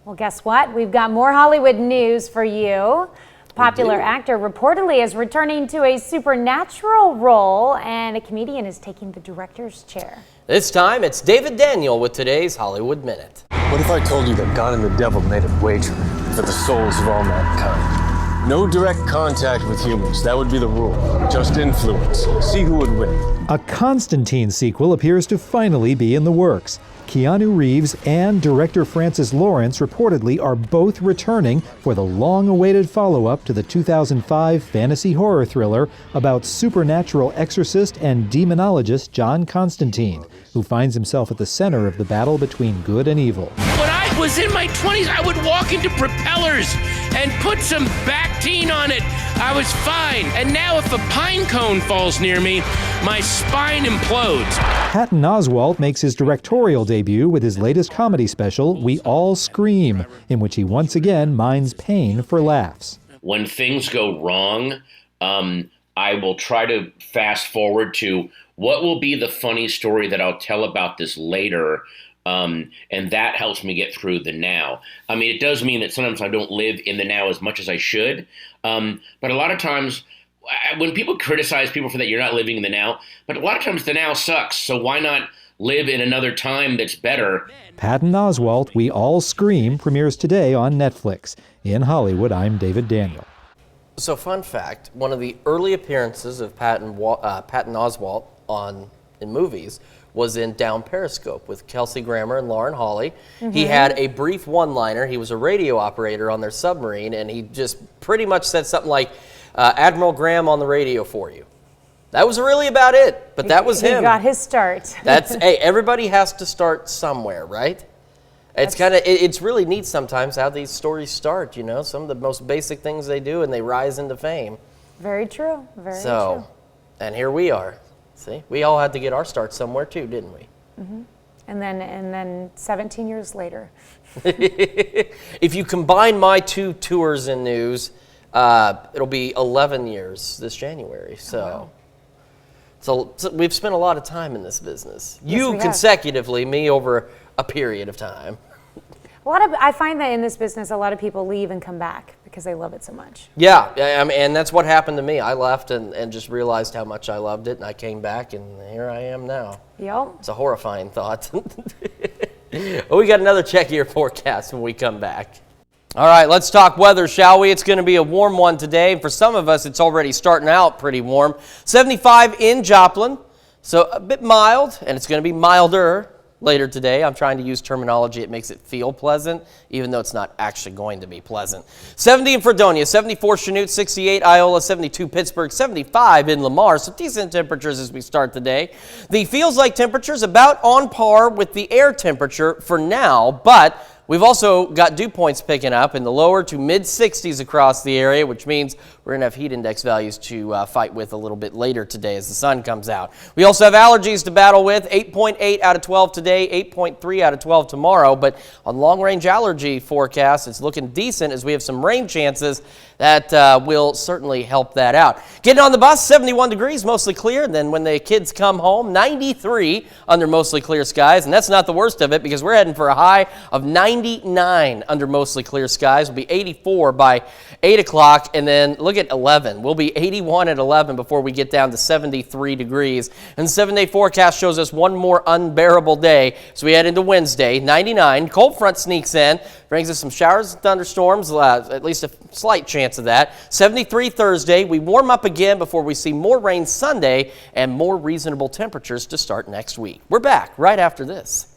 [SPEAKER 1] Well, guess what? We've got more Hollywood news for you. Popular actor reportedly is returning to a supernatural role, and a comedian is taking the director's chair.
[SPEAKER 2] This time, it's David Daniel with today's Hollywood Minute.
[SPEAKER 24] What if I told you that God and the devil made a wager for the souls of all mankind? No direct contact with humans, that would be the rule. Just influence. See who would win.
[SPEAKER 25] A Constantine sequel appears to finally be in the works. Keanu Reeves and director Francis Lawrence reportedly are both returning for the long-awaited follow-up to the 2005 fantasy horror thriller about supernatural exorcist and demonologist John Constantine, who finds himself at the center of the battle between good and evil.
[SPEAKER 26] When I was in my 20s, I would walk into Propellers and put some Bactine on it. I was fine. And now if a pine cone falls near me, my spine implodes.
[SPEAKER 25] Patton Oswalt makes his directorial debut with his latest comedy special, We All Scream, in which he once again mines pain for laughs.
[SPEAKER 27] When things go wrong, I will try to fast forward to what will be the funny story that I'll tell about this later. And that helps me get through the now. I mean, it does mean that sometimes I don't live in the now as much as I should. But a lot of times when people criticize people for that, you're not living in the now. But a lot of times the now sucks. So why not live in another time that's better?
[SPEAKER 25] Patton Oswalt, We All Scream premieres today on Netflix. In Hollywood, I'm David Daniel.
[SPEAKER 2] So fun fact, one of the early appearances of Patton Oswalt in movies was in Down Periscope with Kelsey Grammer and Lauren Hawley. He had a brief one-liner. He was a radio operator on their submarine, and he just pretty much said something like, Admiral Graham on the radio for you. That was really about it, but that was him.
[SPEAKER 1] He got his start.
[SPEAKER 2] Hey, everybody has to start somewhere, right? It's really neat sometimes how these stories start, you know, some of the most basic things they do, and they rise into fame.
[SPEAKER 1] Very true, very
[SPEAKER 2] true. And here we are. See, we all had to get our start somewhere too, didn't we?
[SPEAKER 1] And then 17 years later.
[SPEAKER 2] If you combine my 2 tours in news, it'll be 11 years this January. So we've spent a lot of time in this business.
[SPEAKER 1] Yes,
[SPEAKER 2] you consecutively, me over a period of time.
[SPEAKER 1] I find that in this business, a lot of people leave and come back because they love it so much.
[SPEAKER 2] Yeah, I mean, and that's what happened to me. I left and just realized how much I loved it, and I came back, and here I am now.
[SPEAKER 1] Yep.
[SPEAKER 2] It's a horrifying thought. Well, we got another check your forecast when we come back. All right, let's talk weather, shall we? It's going to be a warm one today. For some of us, it's already starting out pretty warm. 75 in Joplin, so a bit mild, and it's going to be milder later today. I'm trying to use terminology that makes it feel pleasant, even though it's not actually going to be pleasant. 70 in Fredonia, 74 Chanute, 68 Iola, 72 Pittsburgh, 75 in Lamar. So decent temperatures as we start the day. The feels like temperature is about on par with the air temperature for now, but we've also got dew points picking up in the lower to mid 60s across the area, which means we're going to have heat index values to fight with a little bit later today as the sun comes out. We also have allergies to battle with. 8.8 out of 12 today, 8.3 out of 12 tomorrow. But on long-range allergy forecast, it's looking decent as we have some rain chances that will certainly help that out. Getting on the bus, 71 degrees, mostly clear. And then when the kids come home, 93 under mostly clear skies. And that's not the worst of it because we're heading for a high of 99 under mostly clear skies. We'll be 84 by 8 o'clock. And then look at 11. We'll be 81 at 11 before we get down to 73 degrees. And the 7-day forecast shows us one more unbearable day. So we head into Wednesday, 99. Cold front sneaks in, brings us some showers and thunderstorms, at least a slight chance of that. 73 Thursday. We warm up again before we see more rain Sunday and more reasonable temperatures to start next week. We're back right after this.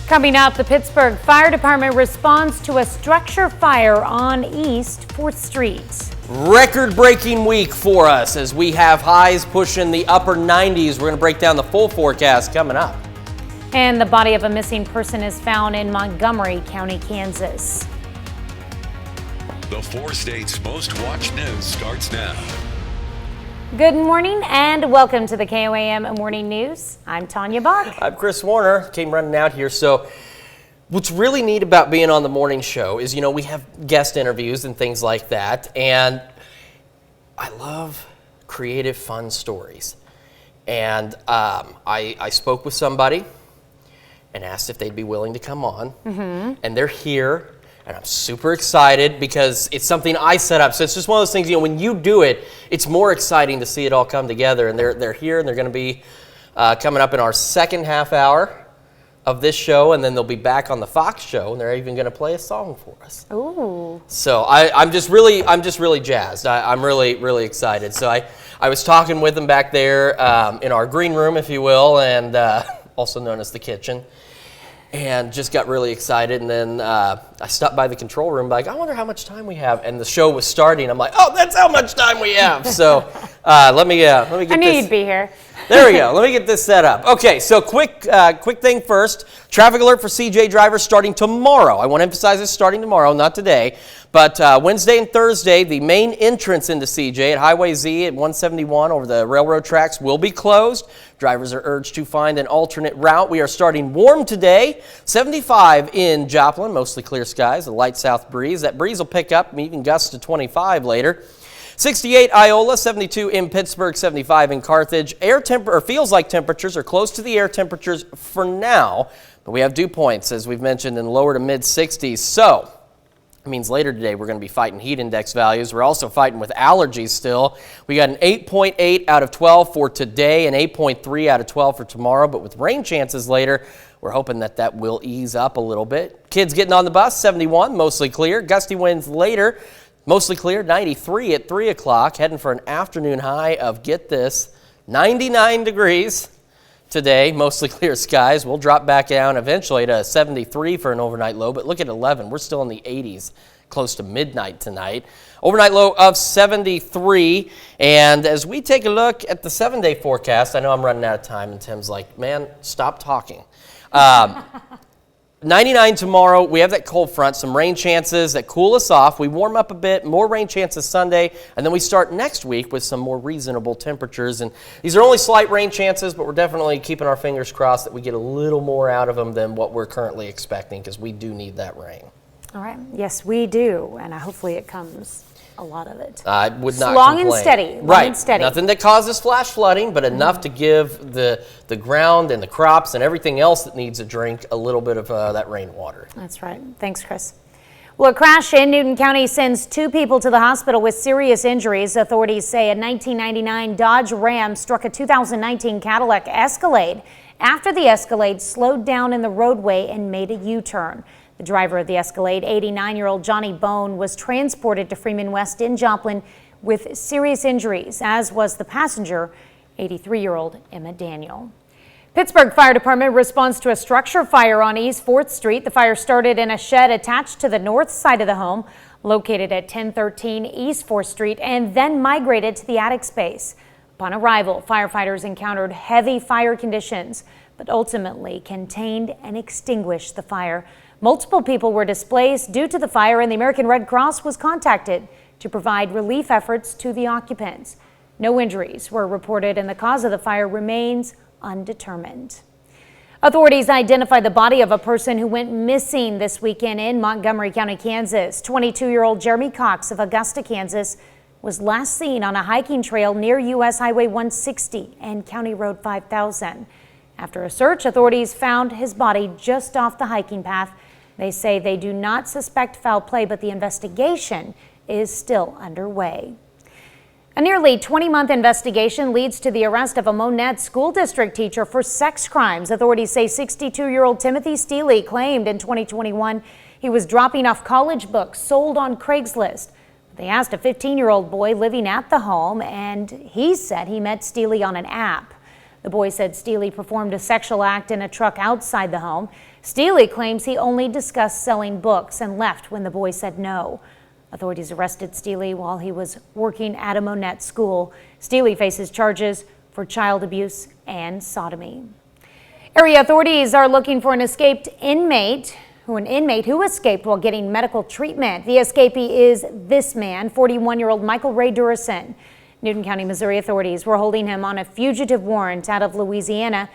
[SPEAKER 1] Coming up, the Pittsburgh Fire Department responds to a structure fire on East 4th Street.
[SPEAKER 2] Record-breaking week for us as we have highs pushing the upper 90s. We're going to break down the full forecast coming up.
[SPEAKER 1] And the body of a missing person is found in Montgomery County, Kansas.
[SPEAKER 3] The 4 states' most watched news starts now.
[SPEAKER 1] Good morning and welcome to the KOAM Morning News. I'm Tanya Bach.
[SPEAKER 2] I'm Chris Warner. Came running out here. So what's really neat about being on the morning show is, you know, we have guest interviews and things like that. And I love creative, fun stories. And I spoke with somebody and asked if they'd be willing to come on. And they're here. And I'm super excited because it's something I set up. So it's just one of those things, you know, when you do it, it's more exciting to see it all come together. And they're here and they're going to be coming up in our second half hour of this show. And then they'll be back on the Fox show and they're even going to play a song for us.
[SPEAKER 1] Ooh.
[SPEAKER 2] So I'm just really jazzed. I'm really excited. So I was talking with them back there in our green room, if you will, and also known as the kitchen. And just got really excited, and then I stopped by the control room, like, I wonder how much time we have. And the show was starting. I'm like, oh, that's how much time we have. So let me get this.
[SPEAKER 1] I knew you'd be here.
[SPEAKER 2] There we go. Let me get this set up. Okay, so quick thing first. Traffic alert for CJ drivers starting tomorrow. I want to emphasize this starting tomorrow, not today. But Wednesday and Thursday, the main entrance into CJ at Highway Z at 171 over the railroad tracks will be closed. Drivers are urged to find an alternate route. We are starting warm today. 75 in Joplin, mostly clear skies, a light south breeze. That breeze will pick up, even gusts to 25 later. 68 Iola, 72 in Pittsburgh, 75 in Carthage. Feels like temperatures are close to the air temperatures for now, but we have dew points, as we've mentioned, in lower to mid 60s. So it means later today we're going to be fighting heat index values. We're also fighting with allergies still. We got an 8.8 out of 12 for today, an 8.3 out of 12 for tomorrow, but with rain chances later, we're hoping that will ease up a little bit. Kids getting on the bus, 71, mostly clear. Gusty winds later, mostly clear, 93 at 3 o'clock, heading for an afternoon high of, get this, 99 degrees today, mostly clear skies. We'll drop back down eventually to 73 for an overnight low, but look at 11. We're still in the 80s, close to midnight tonight. Overnight low of 73, and as we take a look at the 7-day forecast, I know I'm running out of time, and Tim's like, man, stop talking. 99 tomorrow. We have that cold front, some rain chances that cool us off. We warm up a bit, more rain chances Sunday, and then we start next week with some more reasonable temperatures. And these are only slight rain chances, but we're definitely keeping our fingers crossed that we get a little more out of them than what we're currently expecting, because we do need that rain.
[SPEAKER 1] All right. Yes, we do, and hopefully it comes. A lot of it.
[SPEAKER 2] I would not
[SPEAKER 1] long
[SPEAKER 2] complain.
[SPEAKER 1] And steady. Long
[SPEAKER 2] right.
[SPEAKER 1] And steady.
[SPEAKER 2] Nothing that causes flash flooding, but enough to give the ground and the crops and everything else that needs a drink a little bit of that rainwater.
[SPEAKER 1] That's right. Thanks, Chris. Well, a crash in Newton County sends 2 people to the hospital with serious injuries. Authorities say a 1999 Dodge Ram struck a 2019 Cadillac Escalade after the Escalade slowed down in the roadway and made a U-turn. The driver of the Escalade, 89-year-old Johnny Bone, was transported to Freeman West in Joplin with serious injuries, as was the passenger, 83-year-old Emma Daniel. Pittsburgh Fire Department responds to a structure fire on East 4th Street. The fire started in a shed attached to the north side of the home, located at 1013 East 4th Street, and then migrated to the attic space. Upon arrival, firefighters encountered heavy fire conditions, but ultimately contained and extinguished the fire. Multiple people were displaced due to the fire, and the American Red Cross was contacted to provide relief efforts to the occupants. No injuries were reported, and the cause of the fire remains undetermined. Authorities identified the body of a person who went missing this weekend in Montgomery County, Kansas. 22-year-old Jeremy Cox of Augusta, Kansas, was last seen on a hiking trail near U.S. Highway 160 and County Road 5000. After a search, authorities found his body just off the hiking path. They say they do not suspect foul play, but the investigation is still underway. A nearly 20-month investigation leads to the arrest of a Monette school district teacher for sex crimes. Authorities say 62-year-old Timothy Steele claimed in 2021 he was dropping off college books sold on Craigslist. They asked a 15-year-old boy living at the home, and he said he met Steele on an app. The boy said Steele performed a sexual act in a truck outside the home. Steele claims he only discussed selling books and left when the boy said no. Authorities arrested Steele while he was working at a Monette school. Steele faces charges for child abuse and sodomy. Area authorities are looking for an inmate who escaped while getting medical treatment. The escapee is this man, 41-year-old Michael Ray Durison. Newton County, Missouri authorities were holding him on a fugitive warrant out of Louisiana.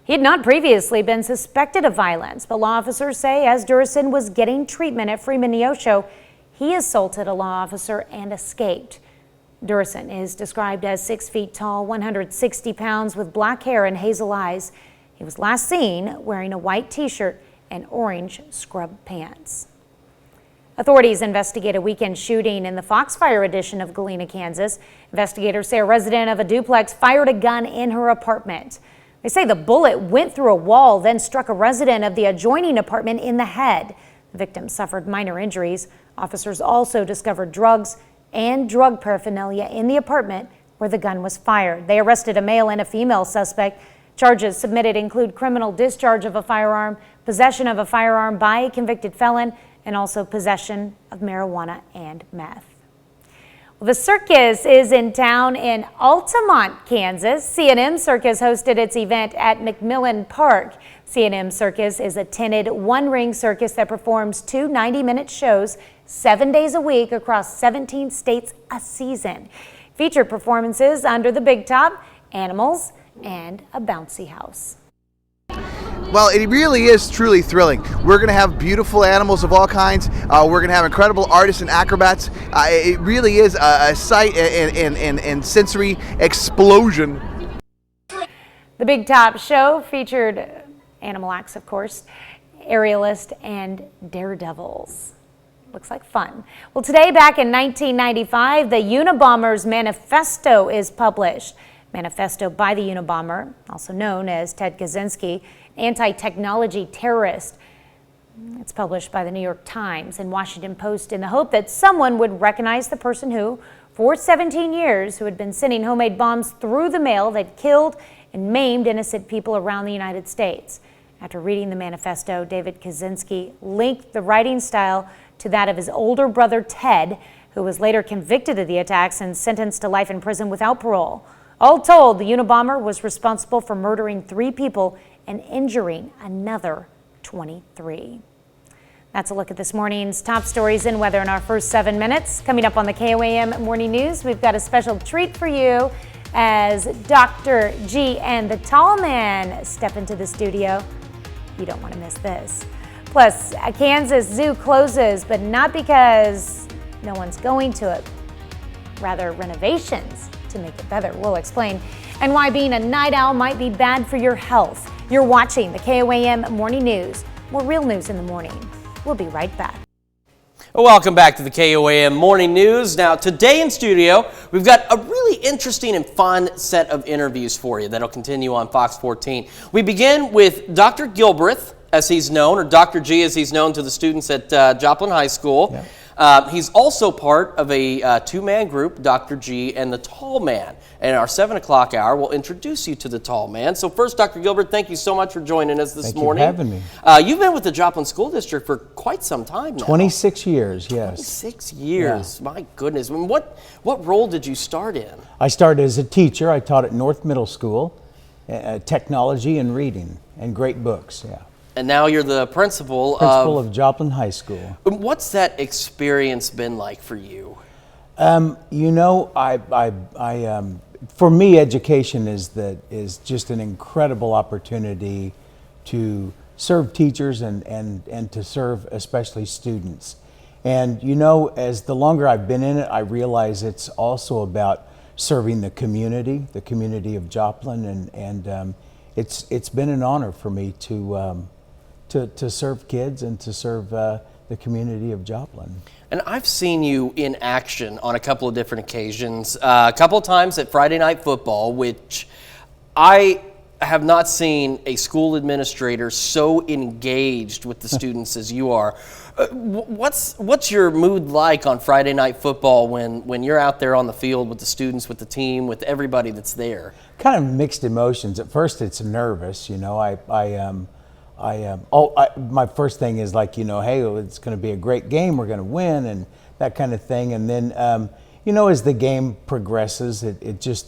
[SPEAKER 1] He had not previously been suspected of violence, but law officers say as Durison was getting treatment at Freeman Neosho, he assaulted a law officer and escaped. Durison is described as 6 feet tall, 160 pounds, with black hair and hazel eyes. He was last seen wearing a white t-shirt and orange scrub pants. Authorities investigate a weekend shooting in the Foxfire edition of Galena, Kansas. Investigators say a resident of a duplex fired a gun in her apartment. They say the bullet went through a wall, then struck a resident of the adjoining apartment in the head. The victim suffered minor injuries. Officers also discovered drugs and drug paraphernalia in the apartment where the gun was fired. They arrested a male and a female suspect. Charges submitted include criminal discharge of a firearm, possession of a firearm by a convicted felon, and also possession of marijuana and meth. Well, the circus is in town in Altamont, Kansas. C&M Circus hosted its event at McMillan Park. C&M Circus is a tinted one-ring circus that performs 2 90-minute shows 7 days a week across 17 states a season. Featured performances under the big top, animals, and a bouncy house.
[SPEAKER 4] Well, it really is truly thrilling. We're going to have beautiful animals of all kinds. We're going to have incredible artists and acrobats. It really is a sight and sensory explosion.
[SPEAKER 1] The Big Top show featured animal acts, of course, aerialists, and daredevils. Looks like fun. Well, today, back in 1995, the Unabomber's Manifesto is published. Manifesto by the Unabomber, also known as Ted Kaczynski, anti-technology terrorist. It's published by the New York Times and Washington Post in the hope that someone would recognize the person who, for 17 years, who had been sending homemade bombs through the mail that killed and maimed innocent people around the United States. After reading the manifesto, David Kaczynski linked the writing style to that of his older brother Ted, who was later convicted of the attacks and sentenced to life in prison without parole. All told, the Unabomber was responsible for murdering 3 people and injuring another 23. That's a look at this morning's top stories and weather in our first 7 minutes. Coming up on the KOAM Morning News, we've got a special treat for you as Dr. G and the Tall Man step into the studio. You don't want to miss this. Plus, a Kansas zoo closes, but not because no one's going to it. Rather, renovations to make it better. We'll explain. And why being a night owl might be bad for your health. You're watching the KOAM Morning News. More real news in the morning. We'll be right back.
[SPEAKER 2] Welcome back to the KOAM Morning News. Now, today in studio, we've got a really interesting and fun set of interviews for you that'll continue on Fox 14. We begin with Dr. Gilbreth, as he's known, or Dr. G as he's known to the students at Joplin High School. He's also part of a two-man group, Dr. G and the Tall Man. And in our 7 o'clock hour, we'll introduce you to the Tall Man. So first, Dr. Gilbert, thank you so much for joining us this morning.
[SPEAKER 5] Thank you for having me.
[SPEAKER 2] You've been with the Joplin School District for quite some time now.
[SPEAKER 5] 26 years, yes.
[SPEAKER 2] 26 years, yeah. My goodness. I mean, what role did you start in?
[SPEAKER 5] I started as a teacher. I taught at North Middle School, technology and reading, and great books, yeah.
[SPEAKER 2] And now you're the principal
[SPEAKER 5] of Joplin High School.
[SPEAKER 2] What's that experience been like for you?
[SPEAKER 5] You know, for me, education is just an incredible opportunity to serve teachers and to serve especially students. And you know, as the longer I've been in it, I realize it's also about serving the community of Joplin, and it's been an honor for me to serve kids and to serve the community of Joplin.
[SPEAKER 2] And I've seen you in action on a couple of different occasions, a couple of times at Friday Night Football, which I have not seen a school administrator so engaged with the students as you are. What's your mood like on Friday Night Football when you're out there on the field with the students, with the team, with everybody that's there?
[SPEAKER 5] Kind of mixed emotions. At first, it's nervous. You know, my first thing is like, you know, hey, it's going to be a great game. We're going to win, and that kind of thing. And then, you know, as the game progresses, it just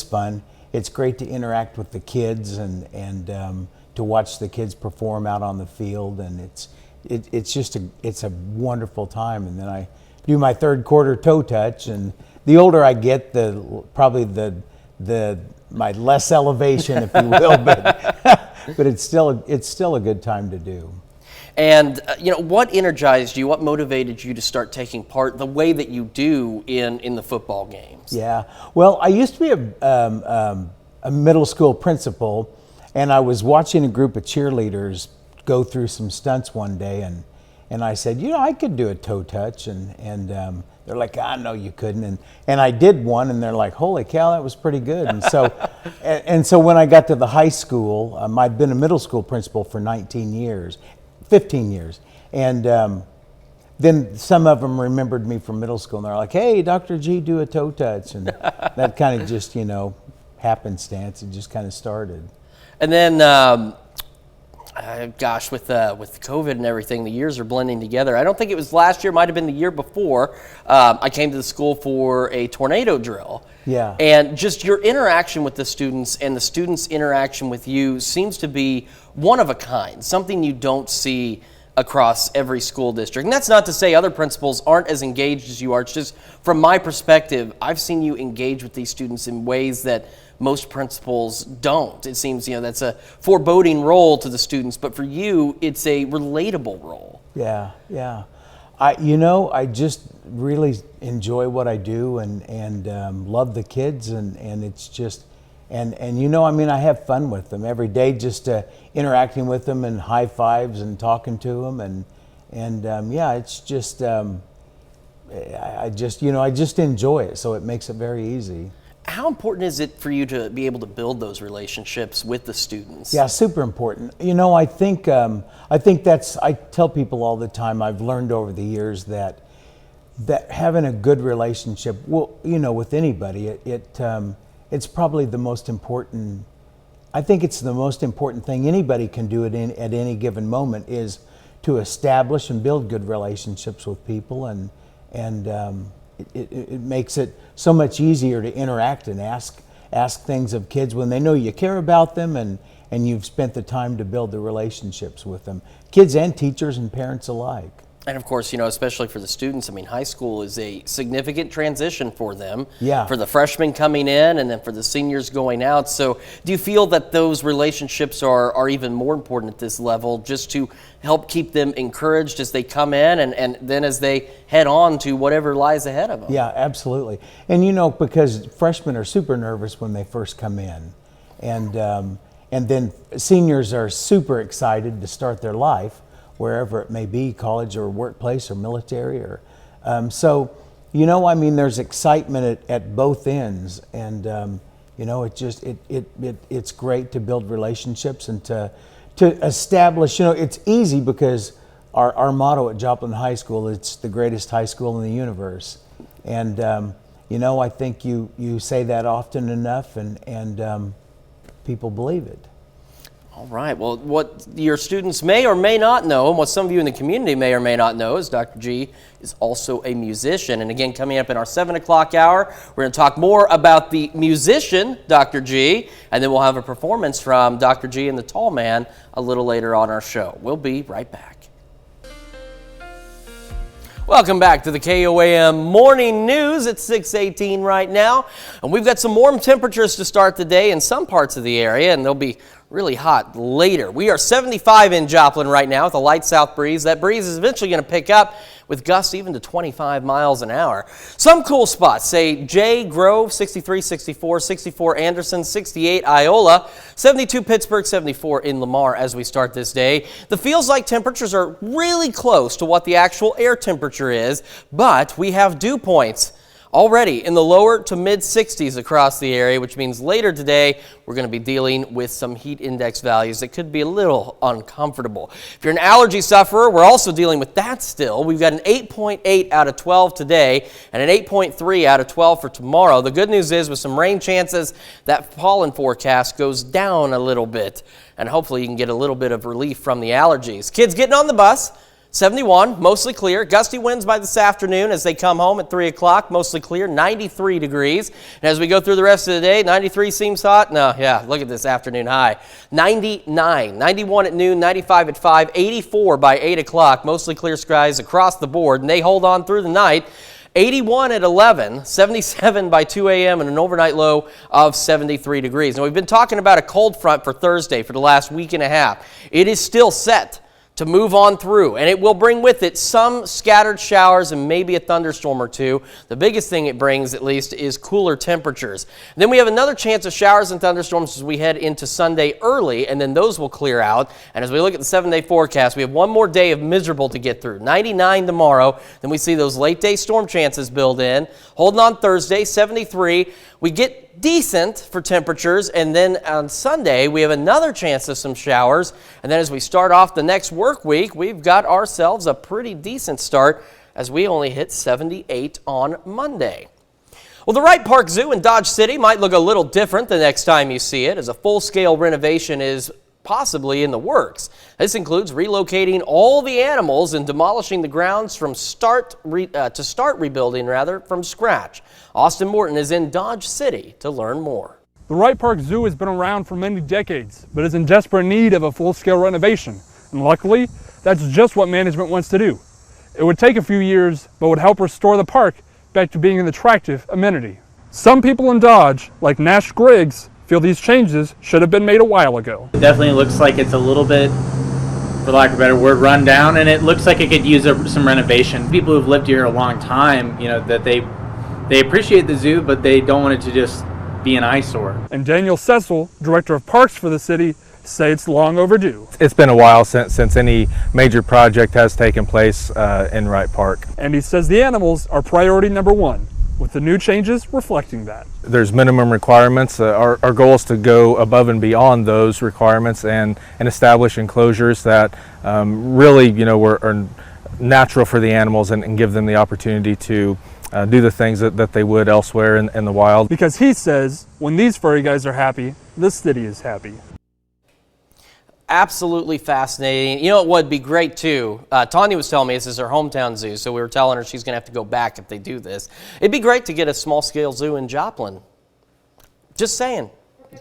[SPEAKER 5] fun. It's great to interact with the kids and to watch the kids perform out on the field, and it's a wonderful time. And then I do my third quarter toe touch, and the older I get, my less elevation, if you will, but it's still a good time to do.
[SPEAKER 2] And you know, what energized you? What motivated you to start taking part the way that you do in the football games?
[SPEAKER 5] Yeah, well, I used to be a middle school principal, and I was watching a group of cheerleaders go through some stunts one day, and I said, you know, I could do a toe touch, and they're like, no, you couldn't, and I did one, and they're like, holy cow, that was pretty good. And so and so when I got to the high school, I'd been a middle school principal for 15 years, and then some of them remembered me from middle school, and they're like, hey, Dr. G, do a toe touch, and that kind of just, you know, happenstance. It just kind of started.
[SPEAKER 2] And then, gosh, with COVID and everything, the years are blending together. I don't think it was last year, might have been the year before. I came to the school for a tornado drill.
[SPEAKER 5] Yeah.
[SPEAKER 2] And just your interaction with the students and the students' interaction with you seems to be one of a kind, something you don't see across every school district. And that's not to say other principals aren't as engaged as you are. It's just from my perspective, I've seen you engage with these students in ways that most principals don't. It seems, you know, that's a foreboding role to the students, but for you, it's a relatable role.
[SPEAKER 5] Yeah, yeah. I just really enjoy what I do and love the kids, and it's just, and you know, I mean, I have fun with them every day, just interacting with them and high fives and talking to them, and yeah, it's just, I just enjoy it, so it makes it very easy.
[SPEAKER 2] How important is it for you to be able to build those relationships with the students?
[SPEAKER 5] Yeah, super important. You know, I think that's, I tell people all the time, I've learned over the years that having a good relationship, well, you know, with anybody, it's probably the most important. I think it's the most important thing anybody can do at any given moment is to establish and build good relationships with people, and it makes it so much easier to interact and ask things of kids when they know you care about them and you've spent the time to build the relationships with them, kids and teachers and parents alike.
[SPEAKER 2] And of course, you know, especially for the students, I mean, high school is a significant transition for them.
[SPEAKER 5] Yeah.
[SPEAKER 2] For the freshmen coming in and then for the seniors going out. So do you feel that those relationships are even more important at this level, just to help keep them encouraged as they come in and then as they head on to whatever lies ahead of them?
[SPEAKER 5] Yeah, absolutely. And you know, because freshmen are super nervous when they first come in. And then seniors are super excited to start their life, wherever it may be, college or workplace or military, or so, you know, I mean, there's excitement at both ends, and you know, it's great to build relationships and to establish. You know, it's easy because our motto at Joplin High School, it's the greatest high school in the universe. And, you know, I think you say that often enough and people believe it.
[SPEAKER 2] All right. Well, what your students may or may not know, and what some of you in the community may or may not know, is Dr. G is also a musician. And again, coming up in our 7 o'clock hour, we're going to talk more about the musician, Dr. G, and then we'll have a performance from Dr. G and the Tall Man a little later on our show. We'll be right back. Welcome back to the KOAM Morning News. It's 6:18 right now, and we've got some warm temperatures to start the day in some parts of the area, and they'll be really hot later. We are 75 in Joplin right now with a light south breeze. That breeze is eventually going to pick up with gusts even to 25 miles an hour. Some cool spots, say Jay Grove, 63, 64, 64 Anderson, 68 Iola, 72 Pittsburgh, 74 in Lamar as we start this day. The feels like temperatures are really close to what the actual air temperature is, but we have dew points already in the lower to mid 60s across the area, which means later today we're going to be dealing with some heat index values that could be a little uncomfortable. If you're an allergy sufferer, we're also dealing with that still. We've got an 8.8 out of 12 today and an 8.3 out of 12 for tomorrow. The good news is with some rain chances, that pollen forecast goes down a little bit, and hopefully you can get a little bit of relief from the allergies. Kids getting on the bus. 71, mostly clear. Gusty winds by this afternoon as they come home at 3 o'clock, mostly clear, 93 degrees. And as we go through the rest of the day, 93 seems hot. No, yeah, look at this afternoon high. 99, 91 at noon, 95 at 5, 84 by 8 o'clock, mostly clear skies across the board, and they hold on through the night. 81 at 11, 77 by 2 a.m., and an overnight low of 73 degrees. Now, we've been talking about a cold front for Thursday for the last week and a half. It is still set to move on through, and it will bring with it some scattered showers and maybe a thunderstorm or two. The biggest thing it brings, at least, is cooler temperatures. Then we have another chance of showers and thunderstorms as we head into Sunday early, and then those will clear out. And as we look at the 7-day forecast, we have one more day of miserable to get through. 99 tomorrow. Then we see those late day storm chances build in. Holding on Thursday, 73. We get decent for temperatures, and then on Sunday we have another chance of some showers, and then as we start off the next work week, we've got ourselves a pretty decent start as we only hit 78 on Monday. Well, the Wright Park Zoo in Dodge City might look a little different the next time you see it, as a full-scale renovation is possibly in the works. This includes relocating all the animals and demolishing the grounds from start rebuilding from scratch. Austin Morton is in Dodge City to learn more.
[SPEAKER 6] The Wright Park Zoo has been around for many decades, but is in desperate need of a full-scale renovation. And luckily, that's just what management wants to do. It would take a few years, but would help restore the park back to being an attractive amenity. Some people in Dodge, like Nash Griggs, feel these changes should have been made a while ago.
[SPEAKER 7] It definitely looks like it's a little bit, for lack of a better word, run down, and it looks like it could use some renovation. People who've lived here a long time, you know, that they appreciate the zoo, but they don't want it to just be an eyesore.
[SPEAKER 6] And Daniel Cecil, director of parks for the city, say it's long overdue.
[SPEAKER 8] It's been a while since any major project has taken place in Wright Park.
[SPEAKER 6] And he says the animals are priority number one, with the new changes reflecting that.
[SPEAKER 8] There's minimum requirements. Our goal is to go above and beyond those requirements and establish enclosures that really, you know, are natural for the animals and give them the opportunity to do the things that they would elsewhere in the wild.
[SPEAKER 6] Because he says when these furry guys are happy, the city is happy.
[SPEAKER 2] Absolutely fascinating. You know, it would be great too. Tanya was telling me this is her hometown zoo, so we were telling her she's going to have to go back if they do this. It'd be great to get a small-scale zoo in Joplin. Just saying.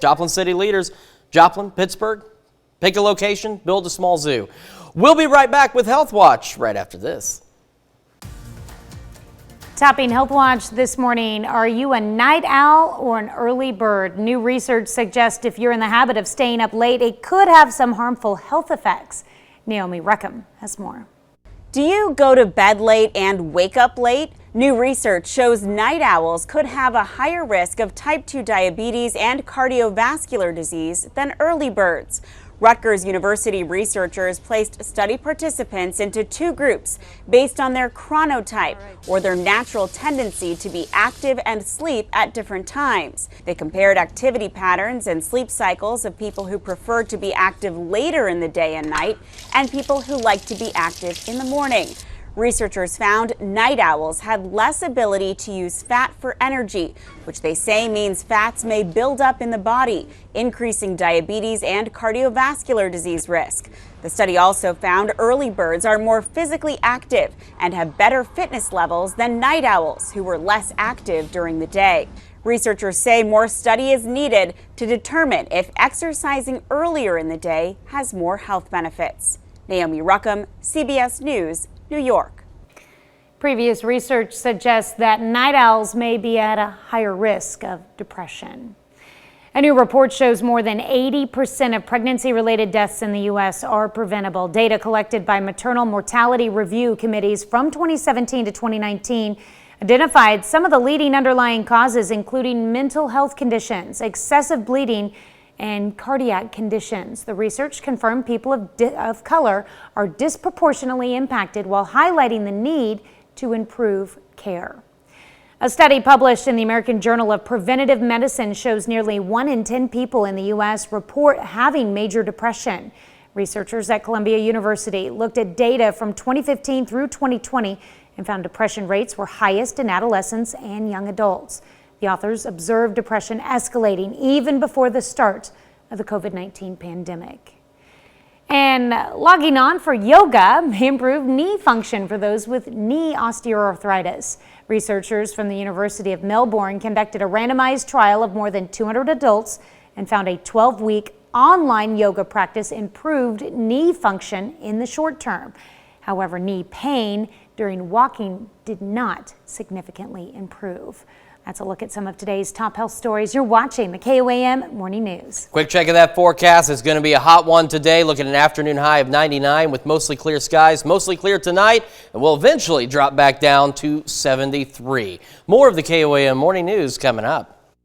[SPEAKER 2] Joplin city leaders, Joplin, Pittsburgh, pick a location, build a small zoo. We'll be right back with Health Watch right after this.
[SPEAKER 1] Topping Health Watch this morning, are you a night owl or an early bird? New research suggests if you're in the habit of staying up late, it could have some harmful health effects. Naomi Reckham has more.
[SPEAKER 9] Do you go to bed late and wake up late? New research shows night owls could have a higher risk of type 2 diabetes and cardiovascular disease than early birds. Rutgers University researchers placed study participants into 2 groups based on their chronotype, or their natural tendency to be active and sleep at different times. They compared activity patterns and sleep cycles of people who preferred to be active later in the day and night and people who like to be active in the morning. Researchers found night owls had less ability to use fat for energy, which they say means fats may build up in the body, increasing diabetes and cardiovascular disease risk. The study also found early birds are more physically active and have better fitness levels than night owls, who were less active during the day. Researchers say more study is needed to determine if exercising earlier in the day has more health benefits. Naomi Ruckham, CBS News, New York.
[SPEAKER 1] Previous research suggests that night owls may be at a higher risk of depression. A new report shows more than 80% of pregnancy-related deaths in the U.S. are preventable. Data collected by maternal mortality review committees from 2017 to 2019 identified some of the leading underlying causes, including mental health conditions, excessive bleeding, and cardiac conditions. The research confirmed people of color are disproportionately impacted, while highlighting the need to improve care. A study published in the American Journal of Preventive Medicine shows nearly 1 in 10 people in the U.S. report having major depression. Researchers at Columbia University looked at data from 2015 through 2020 and found depression rates were highest in adolescents and young adults. The authors observed depression escalating even before the start of the COVID-19 pandemic. And logging on for yoga may improve knee function for those with knee osteoarthritis. Researchers from the University of Melbourne conducted a randomized trial of more than 200 adults and found a 12-week online yoga practice improved knee function in the short term. However, knee pain during walking did not significantly improve. That's a look at some of today's top health stories. You're watching the KOAM Morning News.
[SPEAKER 2] Quick check of that forecast. It's going to be a hot one today. Looking at an afternoon high of 99 with mostly clear skies. Mostly clear tonight, and we'll eventually drop back down to 73. More of the KOAM Morning News coming up.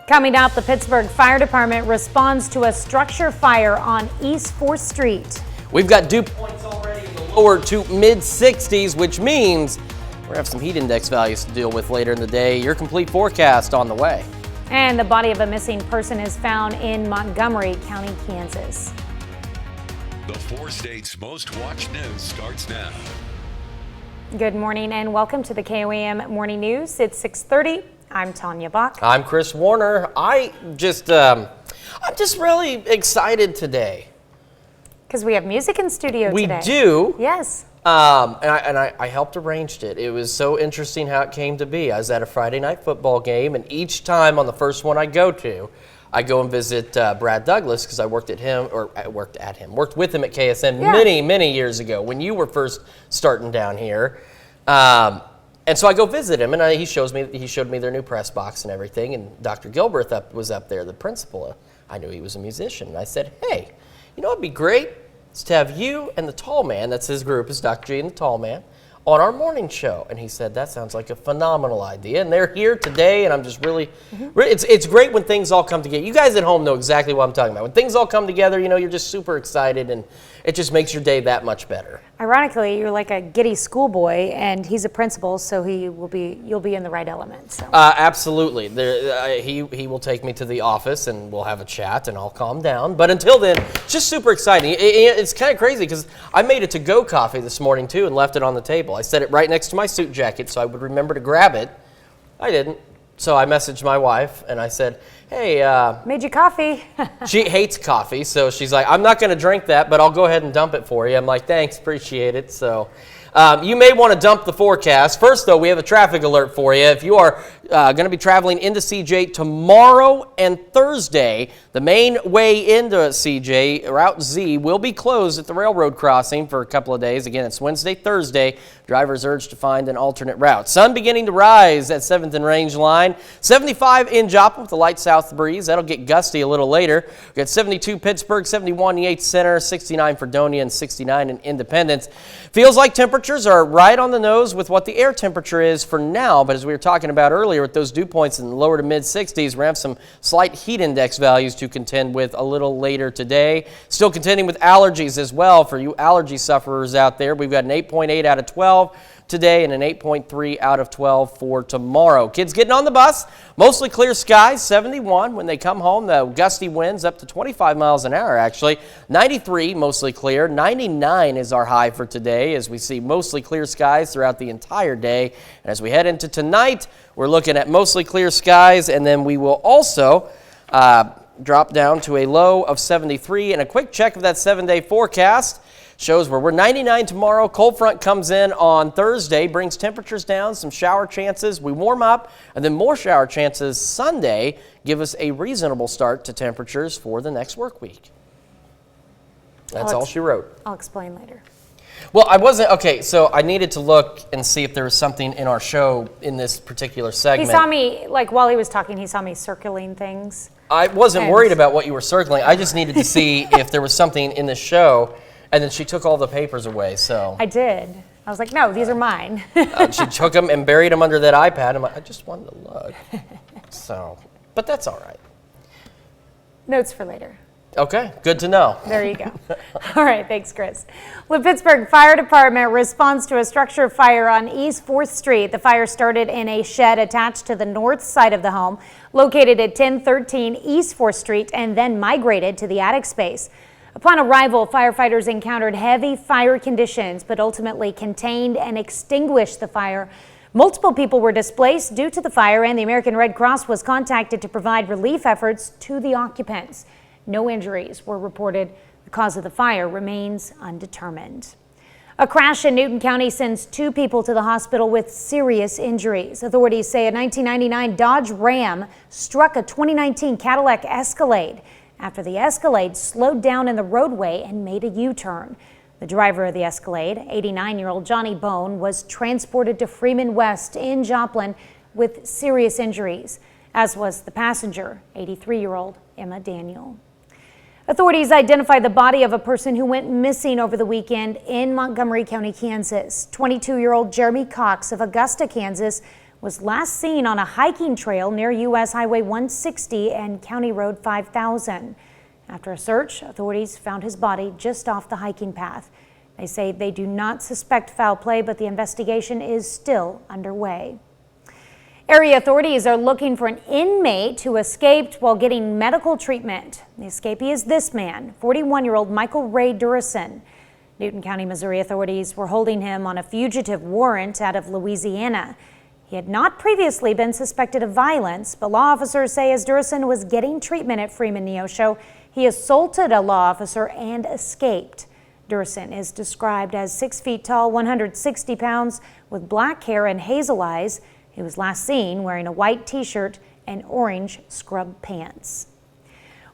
[SPEAKER 1] Coming up, the Pittsburgh Fire Department responds to a structure fire on East 4th Street.
[SPEAKER 2] We've got dew points already in the lower to mid 60s, which means we're going to have some heat index values to deal with later in the day. Your complete forecast on the way.
[SPEAKER 1] And the body of a missing person is found in Montgomery County, Kansas.
[SPEAKER 3] The 4 states' most watched news starts now.
[SPEAKER 1] Good morning and welcome to the KOAM Morning News. It's 6:30. I'm Tanya Bach.
[SPEAKER 2] I'm Chris Warner. I'm just really excited today.
[SPEAKER 1] Because we have music in studio today.
[SPEAKER 2] We do.
[SPEAKER 1] Yes.
[SPEAKER 2] And I helped arrange it. It was so interesting how it came to be. I was at a Friday night football game, and each time on the first one I go and visit Brad Douglas, because I worked with him at KSM many years ago when you were first starting down here. And so I go visit him, and he showed me their new press box and everything. And Dr. Gilbert was up there, the principal. I knew he was a musician, and I said, "Hey, you know what'd be great? Is to have you and the Tall Man," that's his group, is Dr. G and the Tall Man, on our morning show. And he said, "That sounds like a phenomenal idea." And they're here today, and I'm just really, it's great when things all come together. You guys at home know exactly what I'm talking about. When things all come together, you're just super excited, and it just makes your day that much better.
[SPEAKER 1] Ironically, you're like a giddy schoolboy, and he's a principal, so you'll be in the right element. So.
[SPEAKER 2] Absolutely. He will take me to the office, and we'll have a chat, and I'll calm down. But until then, it's just super exciting. It's kind of crazy because I made a to-go coffee this morning too and left it on the table. I set it right next to my suit jacket so I would remember to grab it. I didn't. So I messaged my wife and I said, "Hey,
[SPEAKER 1] made you coffee."
[SPEAKER 2] She hates coffee, so she's like, "I'm not going to drink that, but I'll go ahead and dump it for you." I'm like, "Thanks, appreciate it." So you may want to dump the forecast. First, though, we have a traffic alert for you. If you are going to be traveling into CJ tomorrow and Thursday, the main way into CJ, Route Z, will be closed at the railroad crossing for a couple of days. Again, it's Wednesday, Thursday. Drivers urged to find an alternate route. Sun beginning to rise at 7th and Range Line. 75 in Joplin with a light south breeze. That'll get gusty a little later. We've got 72 Pittsburgh, 71 Yates Center, 69 Fredonia, and 69 in Independence. Feels like temperature temperatures are right on the nose with what the air temperature is for now, but as we were talking about earlier with those dew points in the lower to mid 60s, we're going to have some slight heat index values to contend with a little later today. Still contending with allergies as well for you allergy sufferers out there. We've got an 8.8 out of 12 today and an 8.3 out of 12 for tomorrow. Kids getting on the bus, mostly clear skies, 71 when they come home. The gusty winds up to 25 miles an hour actually. 93 mostly clear. 99 is our high for today as we see mostly clear skies throughout the entire day. And as we head into tonight, we're looking at mostly clear skies, and then we will also drop down to a low of 73. And a quick check of that 7-day forecast shows where we're 99 tomorrow. Cold front comes in on Thursday, brings temperatures down, some shower chances. We warm up, and then more shower chances Sunday give us a reasonable start to temperatures for the next work week. That's all she wrote.
[SPEAKER 1] I'll explain later.
[SPEAKER 2] Well, I wasn't, okay, so I needed to look and see if there was something in our show in this particular segment.
[SPEAKER 1] He saw me, like while he was talking, he saw me circling things.
[SPEAKER 2] I wasn't worried about what you were circling. I just needed to see if there was something in the show. And then she took all the papers away, so.
[SPEAKER 1] I did. I was like, no, these are mine.
[SPEAKER 2] She took them and buried them under that iPad. I'm like, I just wanted to look. So, but that's all right.
[SPEAKER 1] Notes for later.
[SPEAKER 2] Okay, good to know.
[SPEAKER 1] There you go. All right, thanks, Chris. The Pittsburgh Fire Department responds to a structure fire on East 4th Street. The fire started in a shed attached to the north side of the home, located at 1013 East 4th Street, and then migrated to the attic space. Upon arrival, firefighters encountered heavy fire conditions, but ultimately contained and extinguished the fire. Multiple people were displaced due to the fire, and the American Red Cross was contacted to provide relief efforts to the occupants. No injuries were reported. The cause of the fire remains undetermined. A crash in Newton County sends 2 people to the hospital with serious injuries. Authorities say a 1999 Dodge Ram struck a 2019 Cadillac Escalade after the Escalade slowed down in the roadway and made a U-turn. The driver of the Escalade, 89-year-old Johnny Bone, was transported to Freeman West in Joplin with serious injuries, as was the passenger, 83-year-old Emma Daniel. Authorities identified the body of a person who went missing over the weekend in Montgomery County, Kansas. 22-year-old Jeremy Cox of Augusta, Kansas, was last seen on a hiking trail near U.S. Highway 160 and County Road 5000. After a search, authorities found his body just off the hiking path. They say they do not suspect foul play, but the investigation is still underway. Area authorities are looking for an inmate who escaped while getting medical treatment. The escapee is this man, 41-year-old Michael Ray Durison. Newton County, Missouri authorities were holding him on a fugitive warrant out of Louisiana. He had not previously been suspected of violence, but law officers say as Durison was getting treatment at Freeman Neosho, he assaulted a law officer and escaped. Durison is described as 6 feet tall, 160 pounds, with black hair and hazel eyes. He was last seen wearing a white t-shirt and orange scrub pants.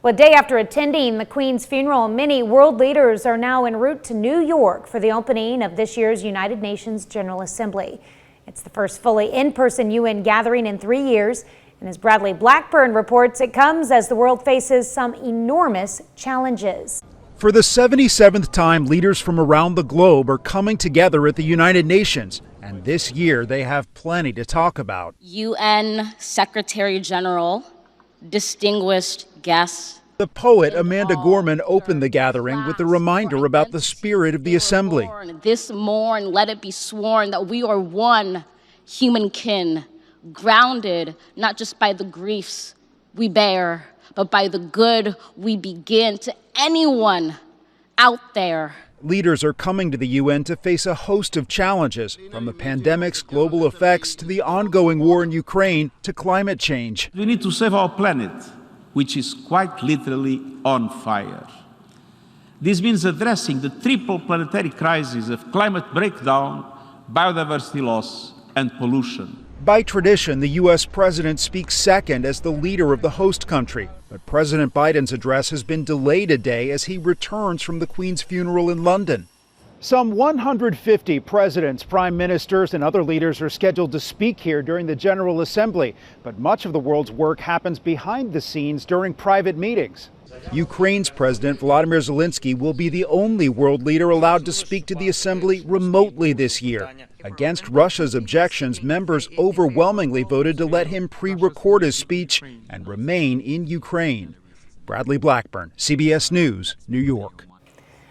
[SPEAKER 1] Well, a day after attending the Queen's funeral, many world leaders are now en route to New York for the opening of this year's United Nations General Assembly. It's the first fully in-person UN gathering in 3 years, and as Bradley Blackburn reports, it comes as the world faces some enormous challenges.
[SPEAKER 10] For the 77th time, leaders from around the globe are coming together at the United Nations, and this year they have plenty to talk about.
[SPEAKER 11] UN Secretary General, distinguished guests.
[SPEAKER 10] The poet Amanda Gorman opened the gathering with a reminder about the spirit of the assembly.
[SPEAKER 11] This morn, let it be sworn that we are one human kin, grounded not just by the griefs we bear, but by the good we begin. To anyone out there,
[SPEAKER 10] leaders are coming to the UN to face a host of challenges, from the pandemic's global effects to the ongoing war in Ukraine to climate change.
[SPEAKER 12] We need to save our planet, which is quite literally on fire. This means addressing the triple planetary crises of climate breakdown, biodiversity loss, and pollution.
[SPEAKER 10] By tradition, the U.S. president speaks second as the leader of the host country. But President Biden's address has been delayed a day as he returns from the Queen's funeral in London. Some 150 presidents, prime ministers, and other leaders are scheduled to speak here during the General Assembly. But much of the world's work happens behind the scenes during private meetings. Ukraine's President Volodymyr Zelensky will be the only world leader allowed to speak to the assembly remotely this year. Against Russia's objections, members overwhelmingly voted to let him pre-record his speech and remain in Ukraine. Bradley Blackburn, CBS News, New York.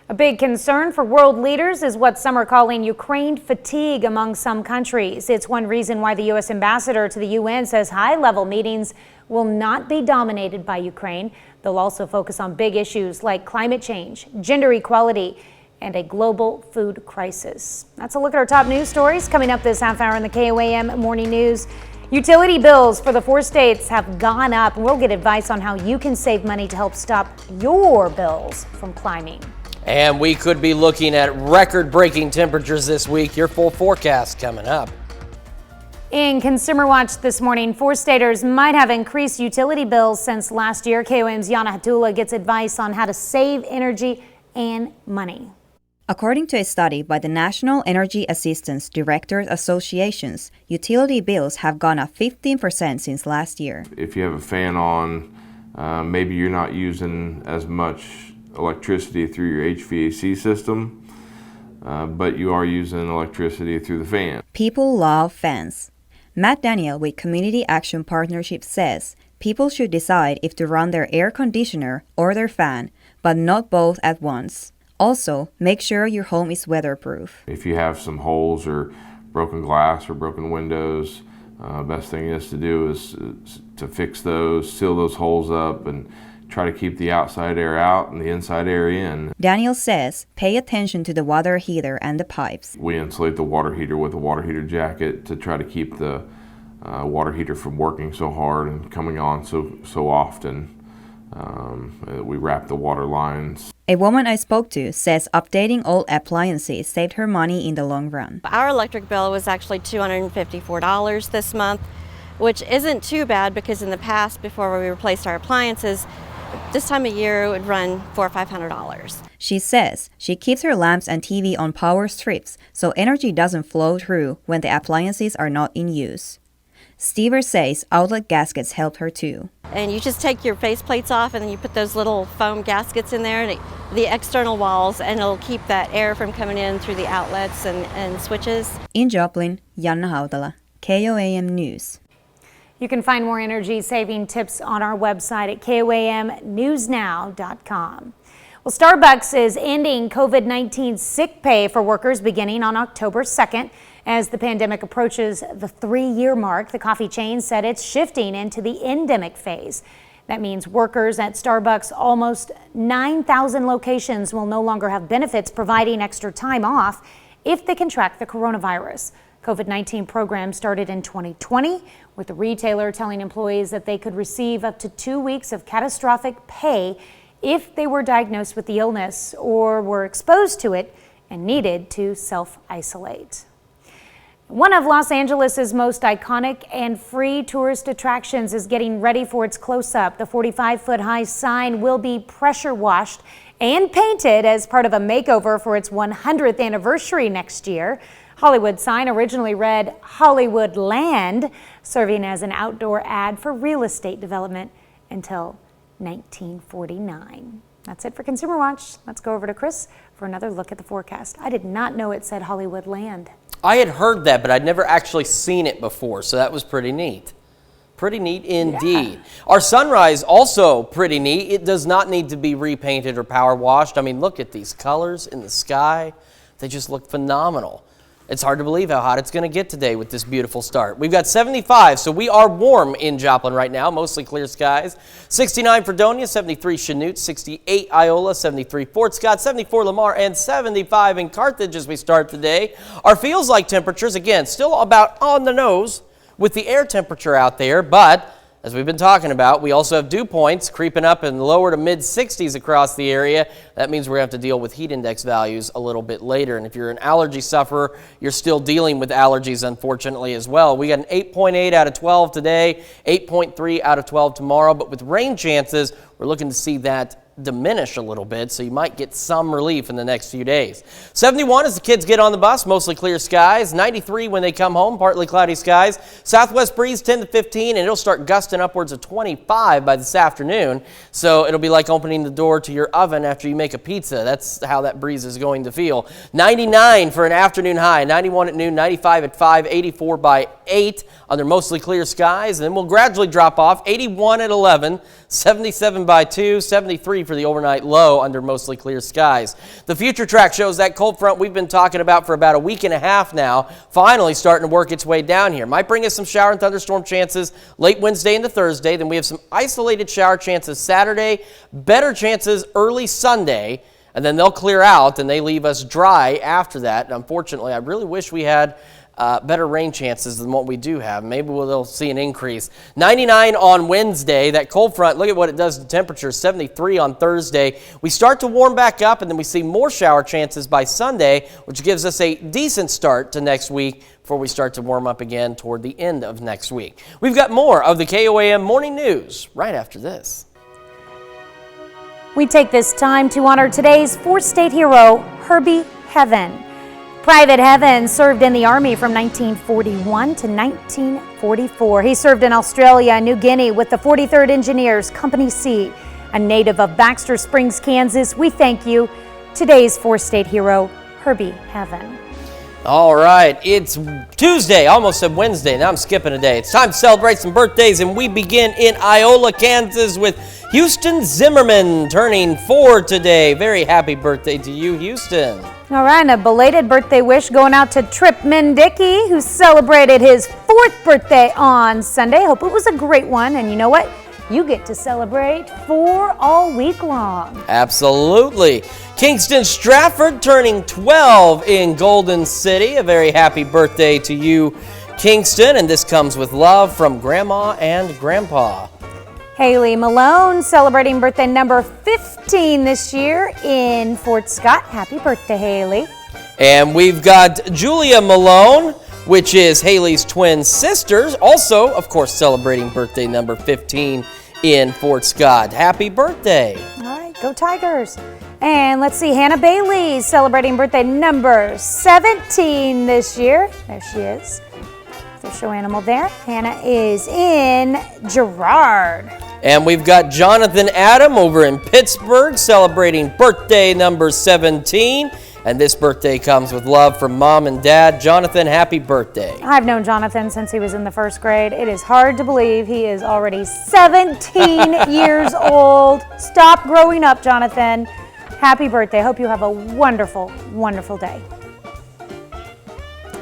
[SPEAKER 1] A big concern for world leaders is what some are calling Ukraine fatigue among some countries. It's one reason why the U.S. ambassador to the UN says high-level meetings will not be dominated by Ukraine. They'll also focus on big issues like climate change, gender equality, and a global food crisis. That's a look at our top news stories coming up this half hour in the KOAM Morning News. Utility bills for the 4 states have gone up, and we'll get advice on how you can save money to help stop your bills from climbing.
[SPEAKER 2] And we could be looking at record-breaking temperatures this week. Your full forecast coming up.
[SPEAKER 1] In Consumer Watch this morning, 4-staters might have increased utility bills since last year. KOAM's Yana Hatula gets advice on how to save energy and money.
[SPEAKER 13] According to a study by the National Energy Assistance Directors Associations, utility bills have gone up 15% since last year.
[SPEAKER 14] If you have a fan on, maybe you're not using as much electricity through your HVAC system, but you are using electricity through the fan.
[SPEAKER 13] People love fans. Matt Daniel with Community Action Partnership says people should decide if to run their air conditioner or their fan, but not both at once. Also, make sure your home is weatherproof.
[SPEAKER 14] If you have some holes or broken glass or broken windows, best thing is to do is to fix those, seal those holes up, and try to keep the outside air out and the inside air in.
[SPEAKER 13] Daniel says pay attention to the water heater and the pipes.
[SPEAKER 14] We insulate the water heater with a water heater jacket to try to keep the water heater from working so hard and coming on so often. We wrap the water lines.
[SPEAKER 13] A woman I spoke to says updating old appliances saved her money in the long run.
[SPEAKER 15] Our electric bill was actually $254 this month, which isn't too bad because in the past, before we replaced our appliances, this time of year it would run $400 or $500.
[SPEAKER 13] She says she keeps her lamps and TV on power strips so energy doesn't flow through when the appliances are not in use. Stever says outlet gaskets help her too.
[SPEAKER 15] And you just take your faceplates off and then you put those little foam gaskets in there, and the external walls, and it'll keep that air from coming in through the outlets and switches.
[SPEAKER 13] In Joplin, Yana Hautala, KOAM News.
[SPEAKER 1] You can find more energy-saving tips on our website at KOAMnewsnow.com. Well, Starbucks is ending COVID-19 sick pay for workers beginning on October 2nd. As the pandemic approaches the 3-year mark, the coffee chain said it's shifting into the endemic phase. That means workers at Starbucks' almost 9,000 locations will no longer have benefits providing extra time off if they contract the coronavirus. COVID-19 program started in 2020, with the retailer telling employees that they could receive up to 2 weeks of catastrophic pay if they were diagnosed with the illness or were exposed to it and needed to self-isolate. One of Los Angeles' most iconic and free tourist attractions is getting ready for its close-up. The 45-foot-high sign will be pressure washed and painted as part of a makeover for its 100th anniversary next year. Hollywood sign originally read Hollywood Land, serving as an outdoor ad for real estate development until 1949. That's it for Consumer Watch. Let's go over to Chris for another look at the forecast. I did not know it said Hollywood Land.
[SPEAKER 2] I had heard that, but I'd never actually seen it before, so that was pretty neat. Pretty neat indeed. Yeah. Our sunrise, also pretty neat. It does not need to be repainted or power washed. I mean, look at these colors in the sky. They just look phenomenal. It's hard to believe how hot it's going to get today with this beautiful start. We've got 75, so we are warm in Joplin right now, mostly clear skies. 69 Fredonia, 73 Chanute, 68 Iola, 73 Fort Scott, 74 Lamar, and 75 in Carthage as we start today. Our feels like temperatures, again, still about on the nose with the air temperature out there, but as we've been talking about, we also have dew points creeping up in lower to mid 60s across the area. That means we're going to have to deal with heat index values a little bit later. And if you're an allergy sufferer, you're still dealing with allergies, unfortunately, as well. We got an 8.8 out of 12 today, 8.3 out of 12 tomorrow. But with rain chances, we're looking to see that diminish a little bit, so you might get some relief in the next few days. 71 as the kids get on the bus, mostly clear skies. 93 when they come home, partly cloudy skies. Southwest breeze 10 to 15, and it'll start gusting upwards of 25 by this afternoon. So it'll be like opening the door to your oven after you make a pizza. That's how that breeze is going to feel. 99 for an afternoon high, 91 at noon, 95 at 5, 84 by 8 under mostly clear skies. And then we'll gradually drop off. 81 at 11, 77 by 2, 73 for the overnight low under mostly clear skies. The future track shows that cold front we've been talking about for about a week and a half now, finally starting to work its way down here. Might bring us some shower and thunderstorm chances late Wednesday into Thursday. Then we have some isolated shower chances Saturday, better chances early Sunday, and then they'll clear out and they leave us dry after that. And unfortunately, I really wish we had better rain chances than what we do have. Maybe we'll see an increase. 99 on Wednesday. That cold front, look at what it does to temperatures. 73 on Thursday. We start to warm back up, and then we see more shower chances by Sunday, which gives us a decent start to next week before we start to warm up again toward the end of next week. We've got more of the KOAM Morning News right after this.
[SPEAKER 1] We take this time to honor today's fourth-state hero, Herbie Heaven. Private Heaven served in the Army from 1941 to 1944. He served in Australia and New Guinea with the 43rd Engineers, Company C. A native of Baxter Springs, Kansas, we thank you. Today's fourth-state hero, Herbie Heaven.
[SPEAKER 2] All right, it's Tuesday, almost said Wednesday. Now I'm skipping a day. It's time to celebrate some birthdays, and we begin in Iola, Kansas with Houston Zimmerman turning 4 today. Very happy birthday to you, Houston.
[SPEAKER 1] All right, and a belated birthday wish going out to Trip Mendicky, who celebrated his 4th birthday on Sunday. Hope it was a great one, and you know what? You get to celebrate 4 all week long.
[SPEAKER 2] Absolutely. Kingston Stratford turning 12 in Golden City. A very happy birthday to you, Kingston, and this comes with love from Grandma and Grandpa.
[SPEAKER 1] Haley Malone celebrating birthday number 15 this year in Fort Scott. Happy birthday, Haley.
[SPEAKER 2] And we've got Julia Malone, which is Haley's twin sister, also, of course, celebrating birthday number 15 in Fort Scott. Happy birthday.
[SPEAKER 1] All right, go Tigers. And let's see, Hannah Bailey celebrating birthday number 17 this year. There she is. The show animal there. Hannah is in Girard.
[SPEAKER 2] And we've got Jonathan Adam over in Pittsburgh celebrating birthday number 17. And this birthday comes with love from Mom and Dad. Jonathan, happy birthday.
[SPEAKER 1] I've known Jonathan since he was in the 1st grade. It is hard to believe he is already 17 years old. Stop growing up, Jonathan. Happy birthday. Hope you have a wonderful, wonderful day.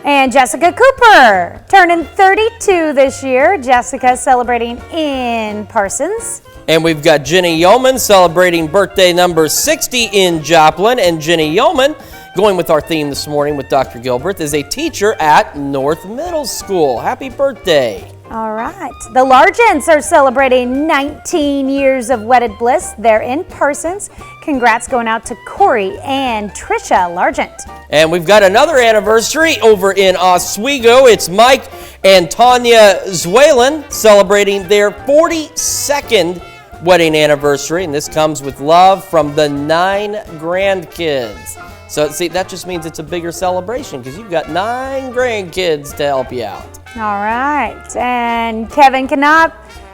[SPEAKER 1] And Jessica Cooper, turning 32 this year. Jessica celebrating in Parsons.
[SPEAKER 2] And we've got Jenny Yeoman celebrating birthday number 60 in Joplin. And Jenny Yeoman, going with our theme this morning with Dr. Gilbert, is a teacher at North Middle School. Happy birthday.
[SPEAKER 1] All right. The Largents are celebrating 19 years of wedded bliss. They're in Parsons. Congrats going out to Corey and Trisha Largent.
[SPEAKER 2] And we've got another anniversary over in Oswego. It's Mike and Tanya Zwalen celebrating their 42nd wedding anniversary. And this comes with love from the 9 grandkids. So, see, that just means it's a bigger celebration because you've got 9 grandkids to help you out.
[SPEAKER 1] All right. And Kevin Knopp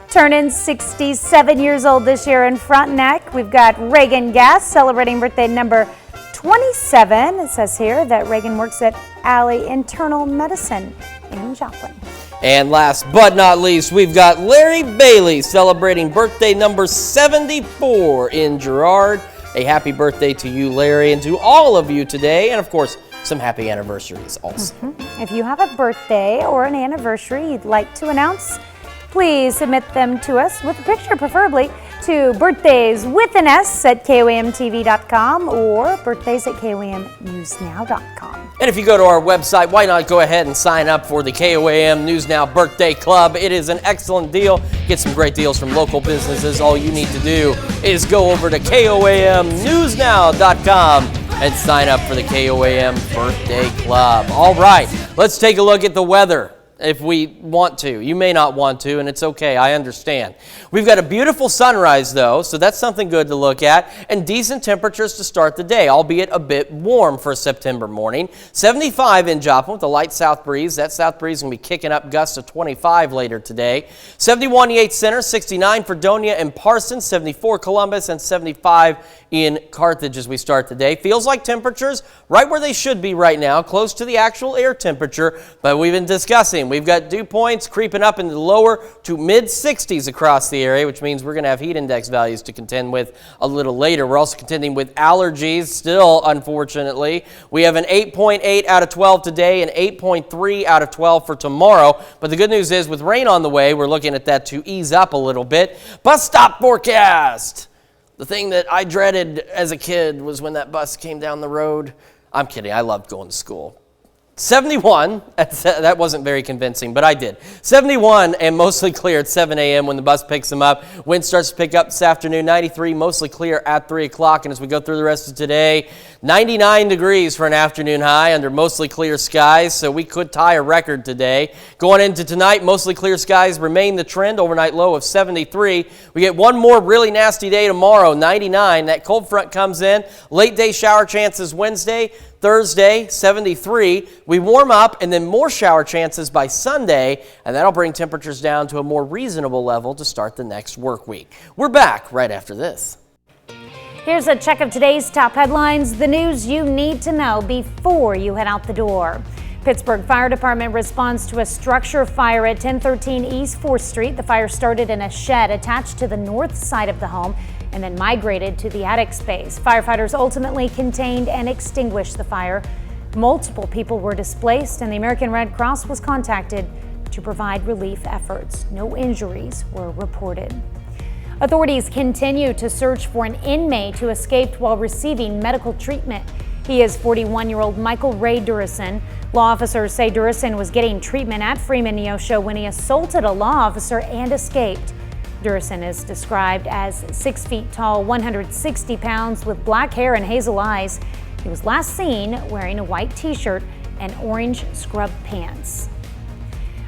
[SPEAKER 1] turning 67 years old this year in Frontenac. We've got Reagan Gass celebrating birthday number 27. It says here that Reagan works at Alley Internal Medicine in Joplin.
[SPEAKER 2] And last but not least, we've got Larry Bailey celebrating birthday number 74 in Girard. A happy birthday to you, Larry, and to all of you today. And, of course, some happy anniversaries also.
[SPEAKER 1] If you have a birthday or an anniversary you'd like to announce, please submit them to us with a picture, preferably, to birthdayswithans@KOAMTV.com or birthdays@KOAMNewsNow.com.
[SPEAKER 2] And if you go to our website, why not go ahead and sign up for the KOAM News Now Birthday Club? It is an excellent deal. Get some great deals from local businesses. All you need to do is go over to KOAMNewsNow.com and sign up for the KOAM Birthday Club. All right, let's take a look at the weather if we want to. You may not want to, and it's okay. I understand. We've got a beautiful sunrise, though, so that's something good to look at, and decent temperatures to start the day, albeit a bit warm for a September morning. 75 in Joplin with a light south breeze. That south breeze is going to be kicking up gusts to 25 later today. 71 Yates Center, 69 for Fredonia and Parsons, 74 Columbus, and 75 in Carthage as we start the day. Feels like temperatures right where they should be right now, close to the actual air temperature, but we've been discussing. We've got dew points creeping up into the lower to mid-60s across the area, which means we're going to have heat index values to contend with a little later. We're also contending with allergies still, unfortunately. We have an 8.8 out of 12 today and 8.3 out of 12 for tomorrow, but the good news is with rain on the way, we're looking at that to ease up a little bit. Bus stop forecast. The thing that I dreaded as a kid was when that bus came down the road. I'm kidding. I loved going to school. 71, that wasn't very convincing, but I did. 71 and mostly clear at 7 a.m. when the bus picks them up. Wind starts to pick up this afternoon. 93, mostly clear at 3 o'clock. And as we go through the rest of today, 99 degrees for an afternoon high under mostly clear skies, so we could tie a record today. Going into tonight, mostly clear skies remain the trend. Overnight low of 73. We get one more really nasty day tomorrow, 99. That cold front comes in. Late day shower chances Wednesday. Thursday, 73. We warm up and then more shower chances by Sunday, and that'll bring temperatures down to a more reasonable level to start the next work week. We're back right after this.
[SPEAKER 1] Here's a check of today's top headlines, the news you need to know before you head out the door. Pittsburgh Fire Department responds to a structure fire at 1013 East 4th Street. The fire started in a shed attached to the north side of the home and then migrated to the attic space. Firefighters ultimately contained and extinguished the fire. Multiple people were displaced and the American Red Cross was contacted to provide relief efforts. No injuries were reported. Authorities continue to search for an inmate who escaped while receiving medical treatment. He is 41-year-old Michael Ray Durison. Law officers say Durison was getting treatment at Freeman Neosho when he assaulted a law officer and escaped. Durison is described as 6 feet tall, 160 pounds, with black hair and hazel eyes. He was last seen wearing a white t-shirt and orange scrub pants.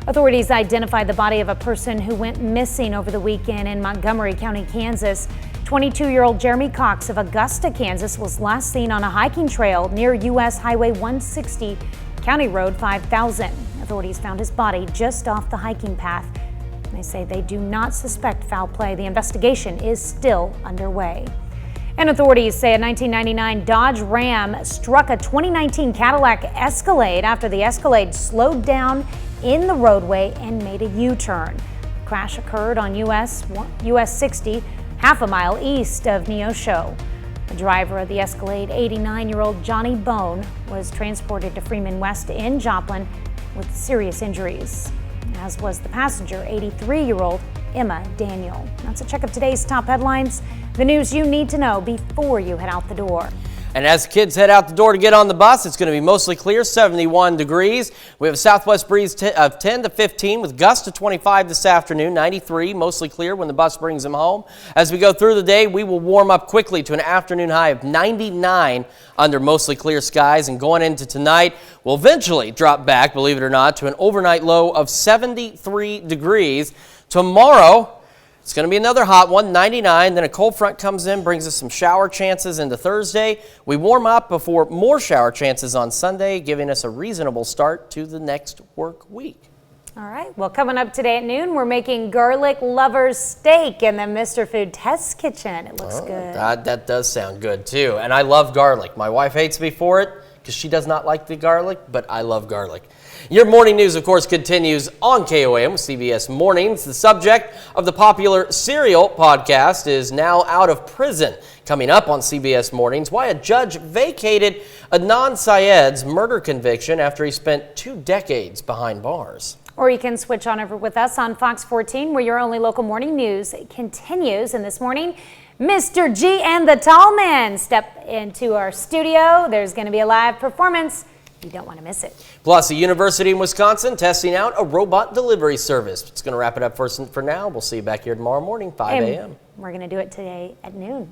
[SPEAKER 1] Authorities identified the body of a person who went missing over the weekend in Montgomery County, Kansas. 22-year-old Jeremy Cox of Augusta, Kansas, was last seen on a hiking trail near U.S. Highway 160, County Road 5000. Authorities found his body just off the hiking path. They say they do not suspect foul play. The investigation is still underway. And authorities say a 1999 Dodge Ram struck a 2019 Cadillac Escalade after the Escalade slowed down in the roadway and made a U-turn. The crash occurred on US 60, half a mile east of Neosho. The driver of the Escalade, 89-year-old Johnny Bone, was transported to Freeman West in Joplin with serious injuries, as was the passenger, 83-year-old Emma Daniel. That's a check of today's top headlines, the news you need to know before you head out the door.
[SPEAKER 2] And as kids head out the door to get on the bus, it's going to be mostly clear, 71 degrees. We have a southwest breeze of 10 to 15 with gusts to 25 this afternoon, 93, mostly clear when the bus brings them home. As we go through the day, we will warm up quickly to an afternoon high of 99 under mostly clear skies. And going into tonight, we'll eventually drop back, believe it or not, to an overnight low of 73 degrees. Tomorrow, it's going to be another hot one, 99. Then a cold front comes in, brings us some shower chances into Thursday. We warm up before more shower chances on Sunday, giving us a reasonable start to the next work week.
[SPEAKER 1] All right, well, coming up today at noon, we're making garlic lover's steak in the Mr. Food Test Kitchen. It looks good.
[SPEAKER 2] That does sound good, too. And I love garlic. My wife hates me for it because she does not like the garlic, but I love garlic. Your morning news, of course, continues on KOAM with CBS Mornings. The subject of the popular Serial podcast is now out of prison. Coming up on CBS Mornings, why a judge vacated Adnan Syed's murder conviction after he spent 2 decades behind bars.
[SPEAKER 1] Or you can switch on over with us on Fox 14, where your only local morning news continues. And this morning, Mr. G and the Tall Man step into our studio. There's going to be a live performance. You don't want to miss it.
[SPEAKER 2] Plus, a university in Wisconsin testing out a robot delivery service. It's going to wrap it up for now. We'll see you back here tomorrow morning, 5 a.m.
[SPEAKER 1] We're going to do it today at noon.